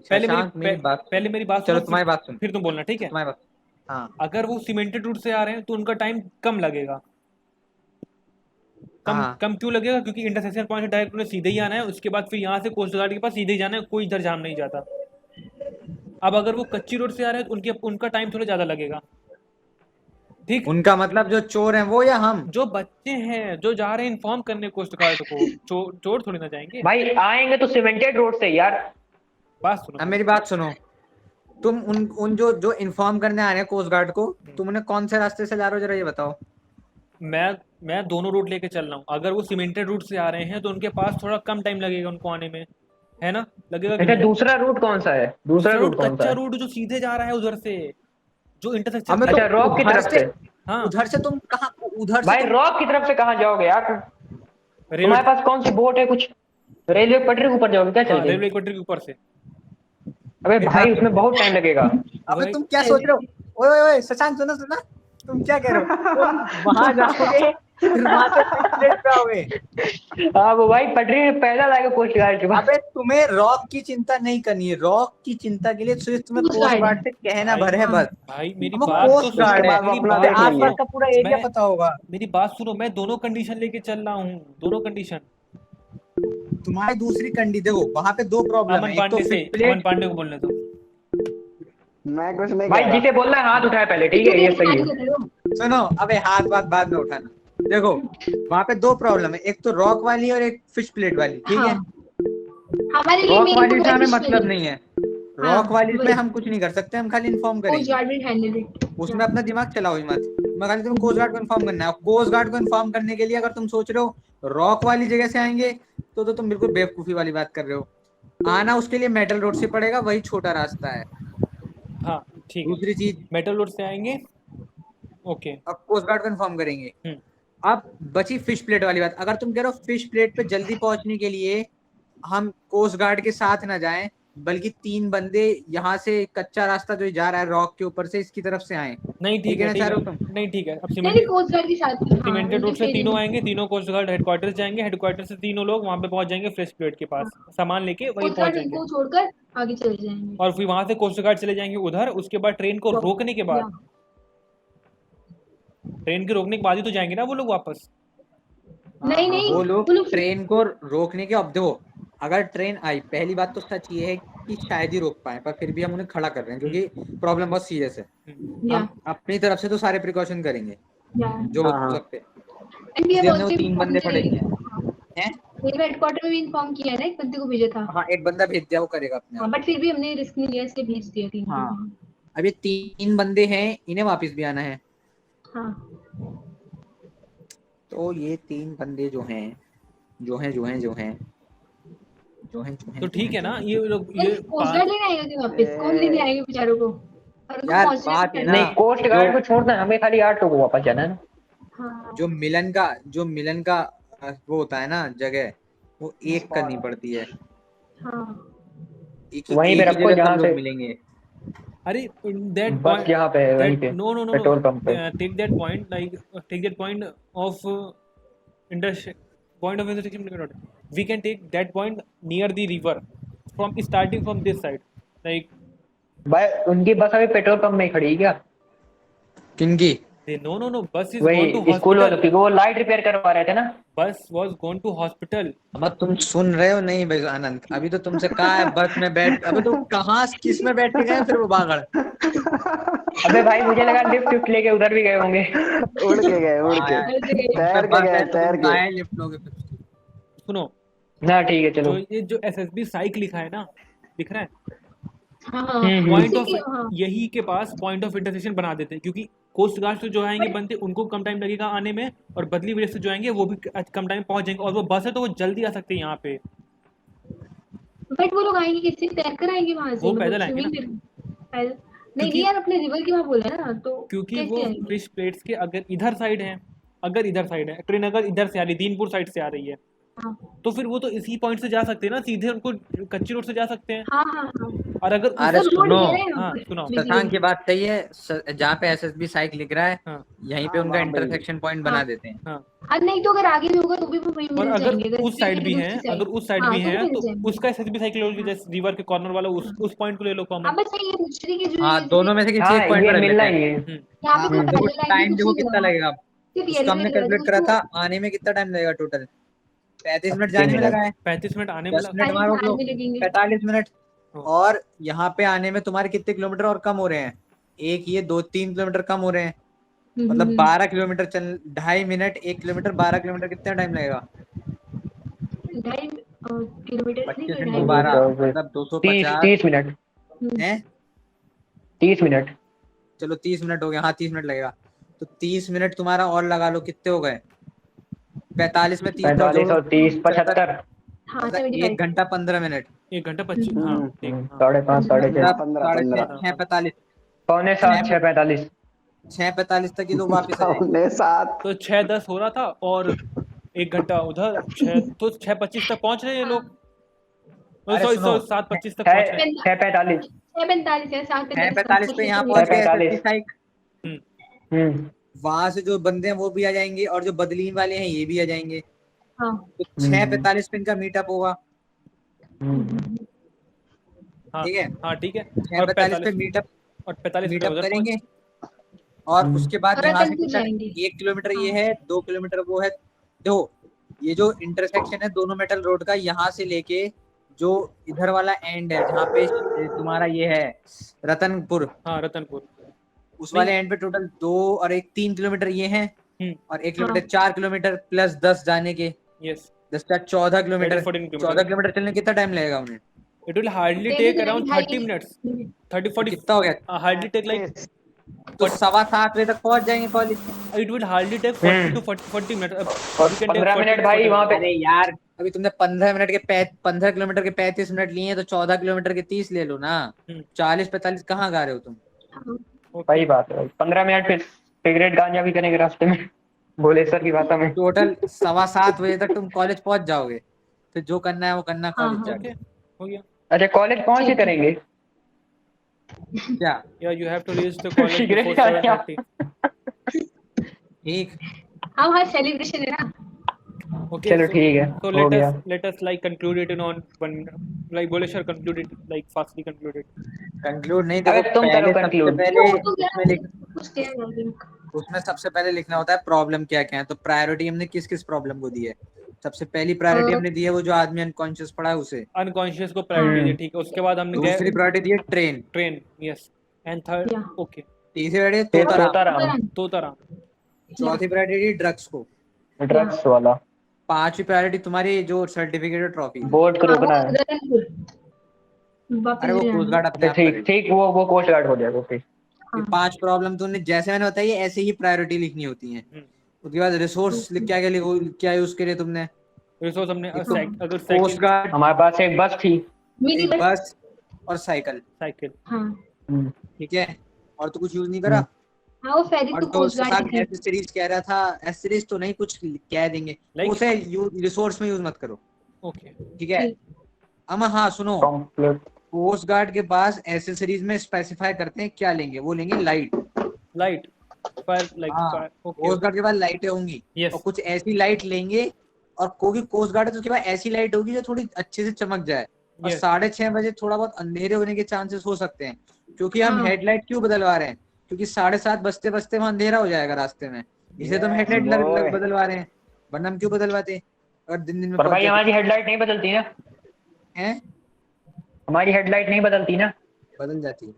शशांक मेरी बात, पहले मेरी बात चलो सुनो, तुम्हारी बात सुन, फिर तुम बोलना, ठीक है। तुम्हारी बात, हाँ अगर वो सीमेंटेड रूट से आ रहे हैं तो उनका टाइम कम लगेगा। हाँ। कम क्यों लगेगा? क्योंकि इंटरसेक्शन पॉइंट से डायरेक्ट उन्हें सीधे ही आना है, उसके बाद फिर यहाँ से कोस्ट गार्ड के पास सीधे ही जाना है, कोई इधर जाम नहीं जाता। अब अगर वो कच्ची रोड से आ रहे हैं तो उनका टाइम थोड़ा ज्यादा लगेगा, ठीक। उनका मतलब जो चोर हैं वो या हम? जो बच्चे हैं जो जा रहे हैं इन्फॉर्म करने कोस्ट गार्ड को, चोर थोड़ी ना जाएंगे। भाई आएंगे तो सीमेंटेड रोड से यार। बात सुनो, अब मेरी बात सुनो, तुम उन जो जो इन्फॉर्म करने आ रहे हैं कोस्ट गार्ड को, तुम उन्हें कौन से रास्ते से ला रहे हो जरा ये बताओ। मैं दोनों रूट लेके चल रहा हूँ। अगर वो सीमेंटेड रूट से आ रहे हैं तो उनके पास थोड़ा कम टाइम लगेगा उनको आने में, है ना? लगेगा कि अच्छा नहीं? दूसरा रूट कौन सा है? दूसरा रूट कौन सा कच्चा है? रूट जो सीधे जा रहा है उधर से, जो इंटरसेक्शन। हमें अच्छा रॉक की तरफ से। हाँ उधर से तुम कहाँ, उधर से भाई रॉक की तरफ से कहाँ जाओगे यार? तुम्हारे पास कौन सी बोट है? कुछ रेलवे पटरी के ऊपर जाओगे क्या चल के? रेलवे पटरी के ऊपर से। अबे भाई उसमें बहुत टाइम लगेगा। अबे तुम क्या सोच रहे हो? ओए ओए शशांक सुनो सुनो, तुम क्या कह रहे हो? तुम वहां जाओगे फिर वहां से प्लेट पे आओगे। हाँ वो भाई पटरी में पैदल आएगा कोस्ट गार्ड के पास। अबे तुम्हें रॉक की चिंता नहीं करनी है, रॉक की चिंता के लिए सिर्फ तुम्हें कोस्ट गार्ड से कहना भर है बस। भाई मेरी वो बात तो कोस्ट गार्ड है, मेरी अपना बात देख सुनो। आसपास का पूरा एरिया मैं- पता होगा। मेरी बात सुनो, मैं दोनों कंडीशन लेके चल रहा हूँ, दोनों कंडीशन। तुम्हारी दूसरी कंडी देखो, वहां पे 2 प्रॉब्लम है। अमन एक तो पांडे से, फिश प्लेट, अमन पांडे को बोलने दो। मैं कुछ नहीं भाई कह रहा। जिसे बोलना है हाथ उठाए पहले, ठीक है ये सही है। सुनो अबे हाथ बात बाद में उठाना। देखो वहां पे 2 प्रॉब्लम है, एक तो रॉक वाली और एक फिश प्लेट वाली, ठीक है। हमारे लिए रॉक मेन वाली तो से हमें fish मतलब fillet। नहीं है, हाँ, रॉक वाली में वही। हम कुछ नहीं कर सकते, हम खाली इन्फॉर्म कोस्ट करेंगे। Guard will handle it. उसमें अपना दिमाग चलाओ ही मत, मैं खाली तुम्हें कोस्ट गार्ड को इन्फॉर्म करना है। कोस्ट गार्ड को इन्फॉर्म करने के लिए अगर तुम सोच रहे हो रॉक वाली जगह से आएंगे तो तुम बिल्कुल बेवकूफी वाली बात कर रहे हो। आना उसके लिए मेटल रोड से पड़ेगा, वही छोटा रास्ता है। हाँ ठीक है, दूसरी चीज, मेटल रोड से आएंगे, ओके। अब कोस्ट गार्ड को इन्फॉर्म करेंगे। हम्म। अब बची फिश प्लेट वाली बात। अगर तुम कह रहे हो फिश प्लेट पे जल्दी पहुंचने के लिए हम कोस्ट गार्ड के साथ ना जाएं, बल्कि 3 बंदे यहाँ से कच्चा रास्ता जो जा रहा है रॉक के ऊपर से, इसकी तरफ से आए, नहीं ठीक है, ना चाह रहे हो तुम? नहीं ठीक है। अब नहीं कोस्ट गार्ड के साथ ही, हाँ, सीमेंटेड रोड से उनके तीनों फेरी आएंगे, तीनों कोस्ट गार्ड हेडक्वार्टर जाएंगे, हेडक्वार्टर से तीनों लोग वहां पे पहुंच जाएंगे फ्रेश प्लेट के पास, सामान लेके वहीं कोस्ट पहुंच गार्ड जाएंगे। उनको छोड़कर आगे चले जाएंगे। और फिर वहां से कोस्ट गार्ड चले जाएंगे उधर। उसके बाद ट्रेन को रोकने के बाद, ट्रेन के रोकने के बाद ही तो जाएंगे ना वो लोग वापस। नहीं नहीं वो लोग ट्रेन को रोकने के, अब देखो अगर ट्रेन आई, पहली बात तो सच ये है कि शायद ही रोक पाए, पर फिर भी हम उन्हें खड़ा कर रहे हैं क्योंकि प्रॉब्लम बहुत सीरियस है। या हम अपनी तरफ से तो सारे प्रिकॉशन करेंगे जो हाँ, हो हाँ। सकते हैं। एंड वी इसलिए हैव हमने वो आल्सो 3 बंदे खड़े किए हैं। रेलवे हेडक्वार्टर में भी इन्फॉर्म किया है ना, एक बंदे को भेजा था। हाँ, एक बंदा भेज दिया, वो करेगा अपने हाँ आप। बट फिर भी हमने रिस्क नहीं लिया, इसलिए भेज दिया 3 हाँ। को। अब ये 3 बंदे हैं, इन्हें वापस भी आना है। हाँ तो ये 3 बंदे जो हैं तो ठीक है ना, ये लोग ये कोस्ट गार्ड लेने आएगा क्या वापस? कौन लेने आएगा बेचारों को? और उनको यार, पहुंचना बात भी है करना ना, नहीं, कोस्ट गार्ड को छोड़ना है, हमें खाली 8 लोगों को वापस जाना है ना। हाँ जो मिलन का वो होता है ना जगह, वो एक करनी पड़ती है। हाँ वहीं पे एक ही रखो जगह जहाँ सब से लोग मिलेंगे। अरे दैट बस यहाँ पे है, वहीं पे no पेट्रोल पंप पे। take that point, like take that point of intersection. We can take that point near the river from starting from this side, like भाई उनकी बस अभी पेट्रोल पंप में ही खड़ी है क्या? किनकी? no bus is gone to वही स्कूल वालों hospital. की, वो लाइट रिपेयर करवा रहे थे ना। Bus was gone to hospital. अब तुम सुन रहे हो नहीं भाई आनंद? अभी तो तुमसे कहा है बस में बैठ, अबे तो कहाँ किस में बैठ के गए फिर वो बागड़? अबे भाई मुझे लगा लिफ्ट लेके उधर भी गए होंगे। उड़ के तैर के गाय लिफ्ट लोगे फिर। सुनो, ना ठीक है चलो। जो ये जो SSB साइक लिखा है ना, दिख रहा है? हाँ हाँ पॉइंट उसी ऑफ के- हाँ। यही के पास पॉइंट ऑफ इंटरसेक्शन बना देते हैं, क्योंकि कोस्ट गार्ड से जो आएंगे बनते उनको कम टाइम लगेगा आने में, और बदली वजह से जो आएंगे वो भी कम टाइम पहुंच जाएंगे, और वो बस है तो वो जल्दी आ सकते हैं यहाँ पे। बट वो लोग आएंगे किससे? तैर कर आएंगे वहां से? वो मतलब पैदल आएंगे swimming पैदल नहीं क्योंकि- यार, अपने रिवर की वहां बोला है ना, तो क्योंकि कैसे वो आएंगे? फिश प्लेट्स के अगर इधर साइड है ट्रेन, अगर इधर से आ रही, दीनपुर साइड से आ रही है, हाँ तो फिर वो तो इसी पॉइंट से जा सकते हैं ना, सीधे उनको कच्ची रोड से जा सकते हैं। हाँ हाँ हाँ और अगर अरे सब रोड सुनो, ये रहे हैं हाँ, ऊपर, सुनो। basically। शशांक की बात सही है, जहाँ पे SSB साइक लिख रहा है हाँ यहीं पे उनका इंटरसेक्शन पॉइंट बना हाँ। देते हैं। हाँ, हाँ नहीं तो अगर आगे भी होगा तो भी वो वहीं और मिल अगर जाएंगे, उस साइड भी है, अगर उस साइड भी है तो उसका SSB साइकिल लोगे, जैसे रिवर के कॉर्नर वाला उस पॉइंट को ले लो कॉमन। अब बस ये पूछ रही कि जो हाँ, दोनों में से किसी हाँ एक पॉइंट ये पर रख मिलना लेते ही हैं। है। यहाँ पे कोई देखो पैदल लाइन टाइम कुछ देखो नहीं कितना लगा, लगेगा। सिर्फ उसका हमने railway कैलकुलेट करा था, आने में कितना टाइम लगेगा टोटल? 35 मिनट जाने में लगा है, 35 मिनट आने में 10 मिनट वहाँ रोक लो, आने लगेंगे। 45 मिनट। हाँ। और यहाँ पे आने में तुम्हारे कितने किलोमीटर और कम हो रहे हैं? एक ये 2-3 किलोमीटर कम हो रहे हैं, मतलब 12 किलोमीटर चल, 2.5 मिनट 1 किलोमीटर, 12 किलोमीटर कितना टाइम लगेगा? 2.5 किलोमीटर 25 नहीं, इंटू 2.5 12 मतलब 250 30 मिनट, है। 30 मिनट। चलो 30 मिनट हो गया, हाँ 30 मिनट लगेगा, तो 30 मिनट तुम्हारा और लगा लो, कितने हो गए? 45 में 30 और 45 जोड़ो, और 30 75। हाँ मतलब 75 1 घंटा 15 मिनट। 1 घंटा 25, हाँ ठीक, हाँ। 5:30 6:30 15 6:45 6:45। 6:45 तक ही लोग वापस आ जाएंगे। 7 तो 6:10 हो रहा था, और 1 घंटा उधर, 6 तो 6:25 तक पहुंच रहे हैं ये लोग। अरे सॉरी सुनो, 7:25 तक पहुंच रहे हैं। 6:45। 6:45 है, 6:45 पे यहाँ पहुंच गए 45। SSB साइक। हम्म वहां से जो बंदे हैं वो भी आ जाएंगे, और जो बदलीन वाले हैं ये भी आ जाएंगे, हाँ तो 6:45 पे इनका मीटअप होगा। हाँ ठीक है, हाँ ठीक है। 6:45 पे मीटअप और 45 मिनट मीटअप उधर करेंगे, और उसके बाद और यहाँ से रतनपुर कितना, जाएंगे। 1 किलोमीटर ये है, 2 किलोमीटर वो है। देखो ये जो इंटरसेक्शन है दोनों मेटल रोड का, यहाँ से लेके जो इधर वाला एंड है जहाँ पे तुम्हारा ये है रतनपुर, हाँ रतनपुर, उस वाले एंड पे टोटल 2 और 1 3 किलोमीटर ये हैं, और 1 किलोमीटर 4 किलोमीटर प्लस 10 जाने के, यस 10 4 14 किलोमीटर। 14 किलोमीटर। 14 किलोमीटर चलने कितना टाइम लगेगा उन्हें? It will hardly take around 30 minutes, 30-40, कितना हो गया? हार्डली टेक लाइक, तो 7:15 बजे तक पहुंच जाएंगे कॉलेज में। It will hardly take 40 to 40 minute. और 15 मिनट भाई वहाँ पे। अरे यार अभी तुमने 15 मिनट के 15 किलोमीटर के 35 मिनट लिए हैं, तो 14 किलोमीटर के 30 ले लो ना। 40-45 कहाँ गा रहे हो तुम? सही बात है, 15 मिनट फिर सिगरेट गांजा भी करेंगे रास्ते में भोलेश्वर की भाषा में। टोटल 7:15 बजे तक तुम कॉलेज पहुंच जाओगे, फिर जो करना है वो करना कॉलेज जाके। हो गया। अच्छा कॉलेज पहुंच के करेंगे क्या? या you have to reach the college cigarette before ganja. 7:30। ठीक, हाँ सेलिब्रेशन है ना। Okay, चलो ठीक है, So हो गया। let us like conclude it in on one, like Boleshwar conclude it, like fastly conclude it. Conclude नहीं, अबे देखो तुम करो पहले सबसे conclude। पहले तो इसमें लिख कुछ देर लगे। उसमें सबसे पहले लिखना होता है प्रॉब्लम क्या क्या है। तो प्रायोरिटी हमने किस किस प्रॉब्लम को दी है? सबसे पहली प्रायोरिटी हमने दी है वो जो आदमी अनकॉन्शियस पड़ा है उसे। अनकॉन्शियस को प्रायोरिटी दी, ठीक है। उसके बाद हमने दूसरी प्रायोरिटी दी है train. Train, yes. And third, Yeah. Okay, तीसरी प्रायोरिटी फिर तोताराम। तोताराम, तोताराम। चौथी प्रायोरिटी दी ड्रग्स को। ड्रग्स वाला, पांचवी प्रायोरिटी तुम्हारी जो सर्टिफिकेट और ट्रॉफी। बोर्ड को हाँ, रोकना वो है। वापस अरे वो ले कोस्ट आना। गार्ड अपने अच्छा आप ठीक करेगी। ठीक, वो कोस्ट गार्ड हो जाएगा, ओके। ये हाँ। 5 प्रॉब्लम तुमने जैसे मैंने बताई है ऐसे ही प्रायोरिटी लिखनी होती है। उसके बाद रिसोर्स क्या क्या लिखो, क्या यूज करे तुमने? रिसोर्स हमने देखो, अगर कोस्ट साइकिल, गार्ड, हमारे पास एक बस थी। मिनी एक बस। बस और साइकिल, साइकिल, हाँ ठीक है। और तो कुछ यूज नहीं करा। हाँ, वो फेरी और तो तो कोस्ट उसके गार्ड साथ की थी। एस सीरीज कह रहा था, एस सीरीज तो नहीं कुछ कह देंगे, Like- उसे रिसोर्स में यूज मत करो, ओके। ठीक है। ठीक। अमा हाँ सुनो, कॉम्प्लेट, कोस्ट गार्ड के पास एसेसरीज में स्पेसिफाई करते हैं क्या लेंगे, वो लेंगे लाइट। लाइट, फायर, लाइक हाँ, फायर, ओके। कोस्ट गार्ड के पास लाइटें होंगी। Yes. और कुछ ऐसी लाइट लेंगे, और कोई कोस्ट गार्ड है तो उसके पास ऐसी लाइट होगी जो थोड़ी अच्छे से चमक जाए। और Yes. 6:30 बजे थोड़ा बहुत अंधेरे होने के चांसेस हो सकते हैं, क्योंकि हम हाँ। हेडलाइट क्यों बदलवा रहे हैं, क्योंकि 7:30 बजते बजते वहां अंधेरा हो जाएगा रास्ते में, इसलिए तो हम हेडलाइट boy. बदलवा रहे हैं। वरना हम क्यों बदलवाते अगर दिन में पर पहुंच भाई जाते हमारी हेडलाइट नहीं बदलती ना, हैं? हमारी हेडलाइट नहीं बदलती ना। बदल जाती है।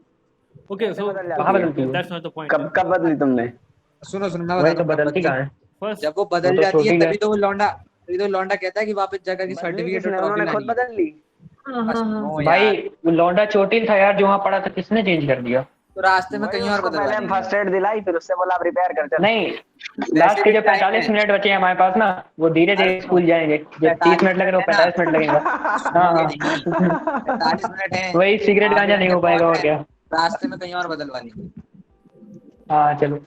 ओके, सो बदल जाती कहाँ है? बदलती है? That's not the point. कब बदली तुमने? सुनो सुनो, मैं वही बताता तो हूँ कब बदलती बदली। कहाँ है? फर्स्ट, जब वो बदल वो तो जाती है छोटी तभी है। तो लौंडा कहता है कि वापस जगह की बदली सर्टिफिकेट और किसने? ट्रॉफी उन्होंने खुद लानी है। बदल ली? हाँ हाँ हाँ। ओ भाई यार, वो लौंडा चोटिल था यार जो वहाँ पड़ा था, किसने चेंज कर दिया? तो रास्ते में वही कहीं और उसको बदलवा पहले हम देंगे। फर्स्ट एड दिलाई, फिर उससे बोला आप रिपेयर कर चल। नहीं, वैसे लास्ट के भी जो टाइम 45 है। मिनट बचे हैं हमारे पास ना, वो धीरे अरे धीरे स्कूल जाएंगे। जो 30 मिनट लगे वो 45 मिनट लगेगा। हाँ सुनोगे हाँ। नहीं, 45 मिनट है। वही सिगरेट आधे गांजा नहीं घंटे हो पहुंच पाएगा और रहे क्या। हैं, रास्ते में कहीं और बदलवा लेंगे। हाँ चलो।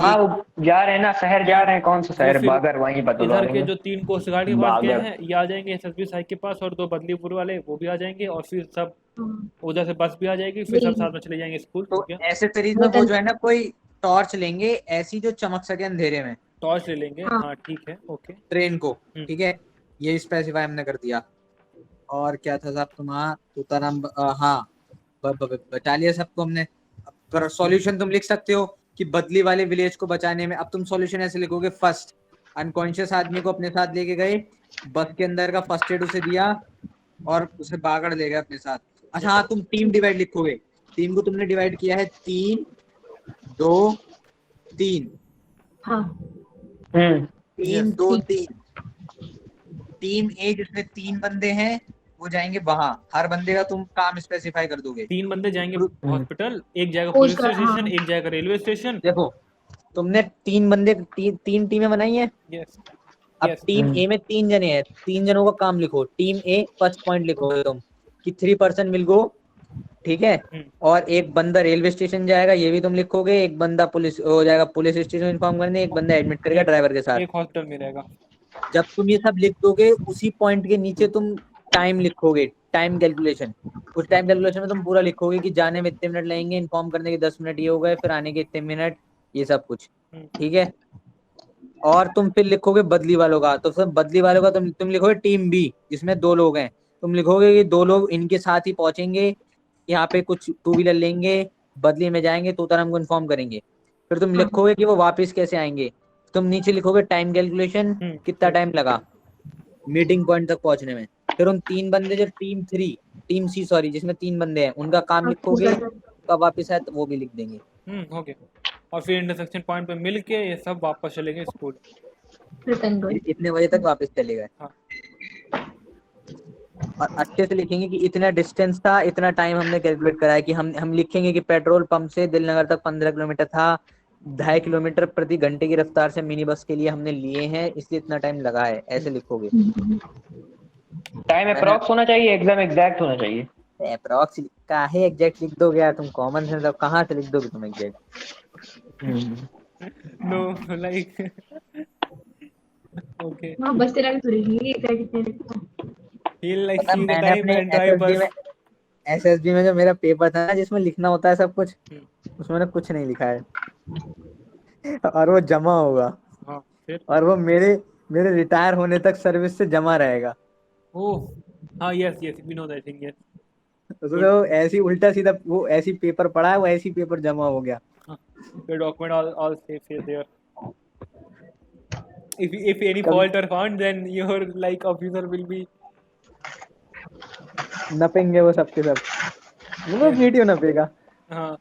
हाँ वो जा रहे हैं ना, शहर जा रहे हैं, कौन सा तो शहर, फिर बागर, वहीं बदलवा इधर के लेंगे। जो 3 कोस्ट गार्ड के पास गए बागर। हैं ये आ जाएंगे एसएसबी साइड के पास, और 2 बदलीपुर वाले वो भी आ जाएंगे, और फिर सब हाँ। उधर से बस भी आ जाएगी, फिर सब साथ में चले जाएंगे स्कूल। तो ठीक है, ऐसे सीरीज में वो जो है ना, कोई टॉर्च लेंगे ऐसी जो चमक सके अंधेरे में, टॉर्च ले लेंगे। हाँ। हाँ ठीक है, ओके। ट्रेन को, ठीक है। ये स्पेसिफाई हमने कर दिया। और क्या था साहब तुम्हारा तुताराम, हाँ बटालिया सबको हमने। सॉल्यूशन तुम लिख सकते हो कि बदली वाले विलेज को बचाने में। अब तुम सॉल्यूशन ऐसे लिखोगे, फर्स्ट अनकॉन्शियस आदमी को अपने साथ लेके गए, बस के अंदर का फर्स्ट एड उसे दिया और उसे बागड़ ले गए अपने साथ। अच्छा हाँ, तुम टीम डिवाइड लिखोगे। टीम को तुमने डिवाइड किया है 3, 2, 3। हाँ 3, 2, 3। टीम ए जिसमें 3 बंदे हैं वो जाएंगे वहां, हर बंदे का तुम काम स्पेसिफाई कर दोगे। 3 बंदे जाएंगे हॉस्पिटल, एक जाएगा कोस्ट पुलिस गार्ड, स्टेशन, हाँ। एक जाएगा रेलवे स्टेशन। देखो तुमने 3 बंदे, 3 टीमें बनाई है। यस, अब यस। टीम ए में 3 जने हैं, 3 जनों का काम लिखो। टीम ए फर्स्ट पॉइंट लिखोगे तुम कि 3% विल गो, ठीक है। और एक बंदा रेलवे स्टेशन जाएगा, ये भी तुम लिखोगे। एक बंदा पुलिस हो जाएगा, पुलिस स्टेशन इन्फॉर्म करने। एक बंदा एडमिट करेगा ड्राइवर के साथ। एक हॉस्पिटल में रहेगा। जब तुम ये सब लिख दोगे, उसी पॉइंट के नीचे तुम टाइम लिखोगे, टाइम कैलकुलेशन। उस टाइम कैलकुलेशन में तुम पूरा लिखोगे कि जाने में इतने मिनट लगेंगे, इन्फॉर्म करने के 10 मिनट ये हो गए, फिर आने के इतने मिनट, ये सब कुछ, ठीक है। और तुम फिर लिखोगे बदली वालों का। तो फिर बदली वालों का तुम लिखोगे टीम बी जिसमें 2 लोग हैं। तुम लिखोगे कि 2 लोग इनके साथ ही पहुंचेंगे, यहाँ पे कुछ 2 व्हीलर लेंगे, बदली में जाएंगे, तोताराम को इन्फॉर्म करेंगे। फिर तुम लिखोगे कि वो वापस कैसे आएंगे। तुम नीचे लिखोगे टाइम कैलकुलेशन, कितना टाइम लगा मीटिंग पॉइंट तक पहुंचने में। फिर उन 3 बंदे जो टीम सी सॉरी जिसमें 3 बंदे हैं, उनका काम लिखोगे, कब वापस आए तो वो भी लिख देंगे। हो गया। और फिर इंटरसेक्शन पॉइंट पे मिल के ये सब वापस चलेंगे स्कूल। रिटर्न गोल। इतने बजे तक वापस चले गए। हाँ। और अच्छे से लिखेंगे कि इतना डिस्टेंस था, इतना टाइम हमने कैलकुलेट करा है। कि हम लिखेंगे कि पेट्रोल पंप से दिलनगर तक 15 किलोमीटर था, 2.5 किलोमीटर प्रति घंटे की रफ्तार से मिनी बस के लिए हमने लिए हैं, इसलिए इतना टाइम लगा है। ऐसे लिखोगे। टाइम अप्रॉक्स होना चाहिए, एकदम एग्जैक्ट होना चाहिए। अप्रॉक्स काहे एग्जैक्ट लिख दोगे यार तुम, कॉमन सेंस अब कहाँ से लिख दोगे तुम एग्जैक्ट। Know like okay. हाँ बस तेरा भी थोड़ी नहीं है कितने फील लाइक सी द मैंने टाइम अपने एंड ड्राइव बस। एसएसबी में जो मेरा पेपर था ना, जिसमें लिखना होता है सब कुछ, उसमें मैंने कुछ नहीं लिखा है। और वो जमा होगा। हाँ फिर और वो मेरे रिटायर होने तक सर्विस से जमा रहेगा। ओह हाँ, yes yes, we know that thing, yes. तो ऐसी उल्टा सीधा वो ऐसी पेपर पड़ा है, वो ऐसी पेपर जमा हो गया। Your document all safe here there. If any fault are found, then your like officer will be नपेंगे वो सबके सब, वो वीडियो नपेगा हाँ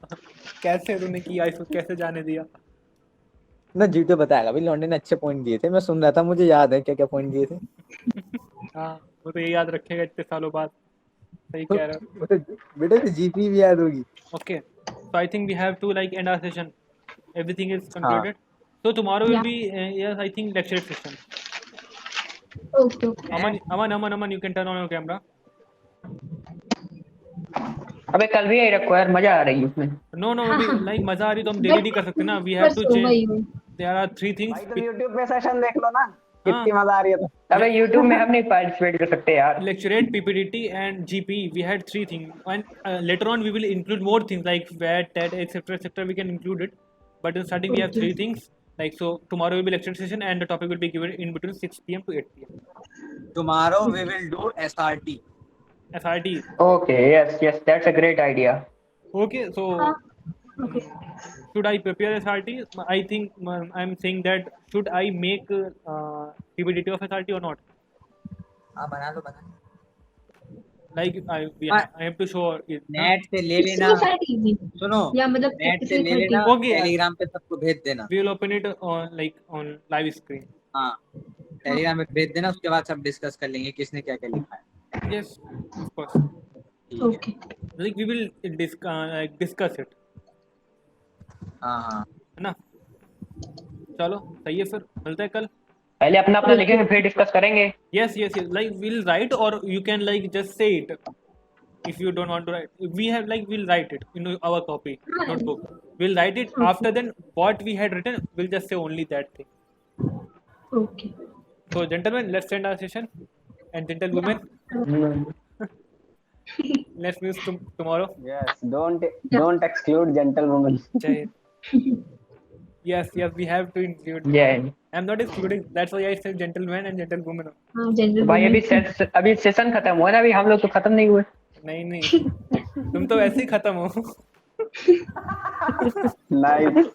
कैसे तूने किया इसको, कैसे जाने दिया? ना। जीतो बताएगा भाई, लॉन्डे ने अच्छे पॉइंट दिए थे, मैं सुन रहा था, मुझे याद है क्या क्या पॉइंट दिए थे। हाँ वो तो ये याद रखेगा इतने सालों बाद। सही कह रहे हो। बेटे तो जीपी भी याद होगी। Okay, so I think we have to like end our session. Everything is concluded. So tomorrow will Yeah. be yes, I think lecture session. Okay, okay. Aman, you can turn on your camera. अबे कल भी यही रखो यार, मजा आ रही है उसमें। No, अभी like मजा आ रही तो हम डेली नहीं कर सकते ना। We have to बस हो गई change. हूँ। There are 3 things. भाई तुम YouTube पे सेशन देख लो ना, कितनी हाँ। मजा आ रही है। तो अबे YouTube में हम नहीं पार्टिसिपेट कर सकते यार। Lecturate, PPDT, and GP. We had 3 things, and later on we will include more things like VAT, TET, etc. We can include it, but in starting we have 3 things. Like so, tomorrow will be lecture session, and the topic will be given in between 6 p.m. to 8 p.m. Tomorrow we will do SRT. SRT. Okay, yes, that's a great idea. Okay, so Okay. should I prepare SRT? I think I'm saying that should I make PPDT of SRT or not? हाँ बना लो बना। Like I have to show it. Net से ले लेना, इसमें शायद easy सुनो या मतलब नेट से ले 30. लेना, Okay. टेलीग्राम पे सबको भेज देना। We will open it on live screen. हाँ टेलीग्राम पे भेज देना, उसके बाद सब डिस्कस कर लेंगे किसने क्या क्या लिखा है। Yes, of course. Okay. Like we will discuss it. हाँ हाँ है ना? चलो सही है, फिर मिलते हैं कल। पहले अपना अपना लिखेंगे फिर डिस्कस करेंगे। Yes. Like we'll write, or you can like just say it. If you don't want to write, we'll write it in our copy notebook. We'll write it after then. What we had written, we'll just say only that thing. Okay. So gentlemen, let's end our session, and gentlewomen, let's meet tomorrow. yes, don't exclude gentlewomen. Jai Hind. Yes, we have to include. Yeah. I'm not excluding. That's why I said gentlemen and gentlewomen. हाँ जनरल भाई अभी सेशन खत्म हुआ ना, अभी हम लोग तो खत्म नहीं हुए। नहीं तुम तो वैसे ही खत्म हो। Nice.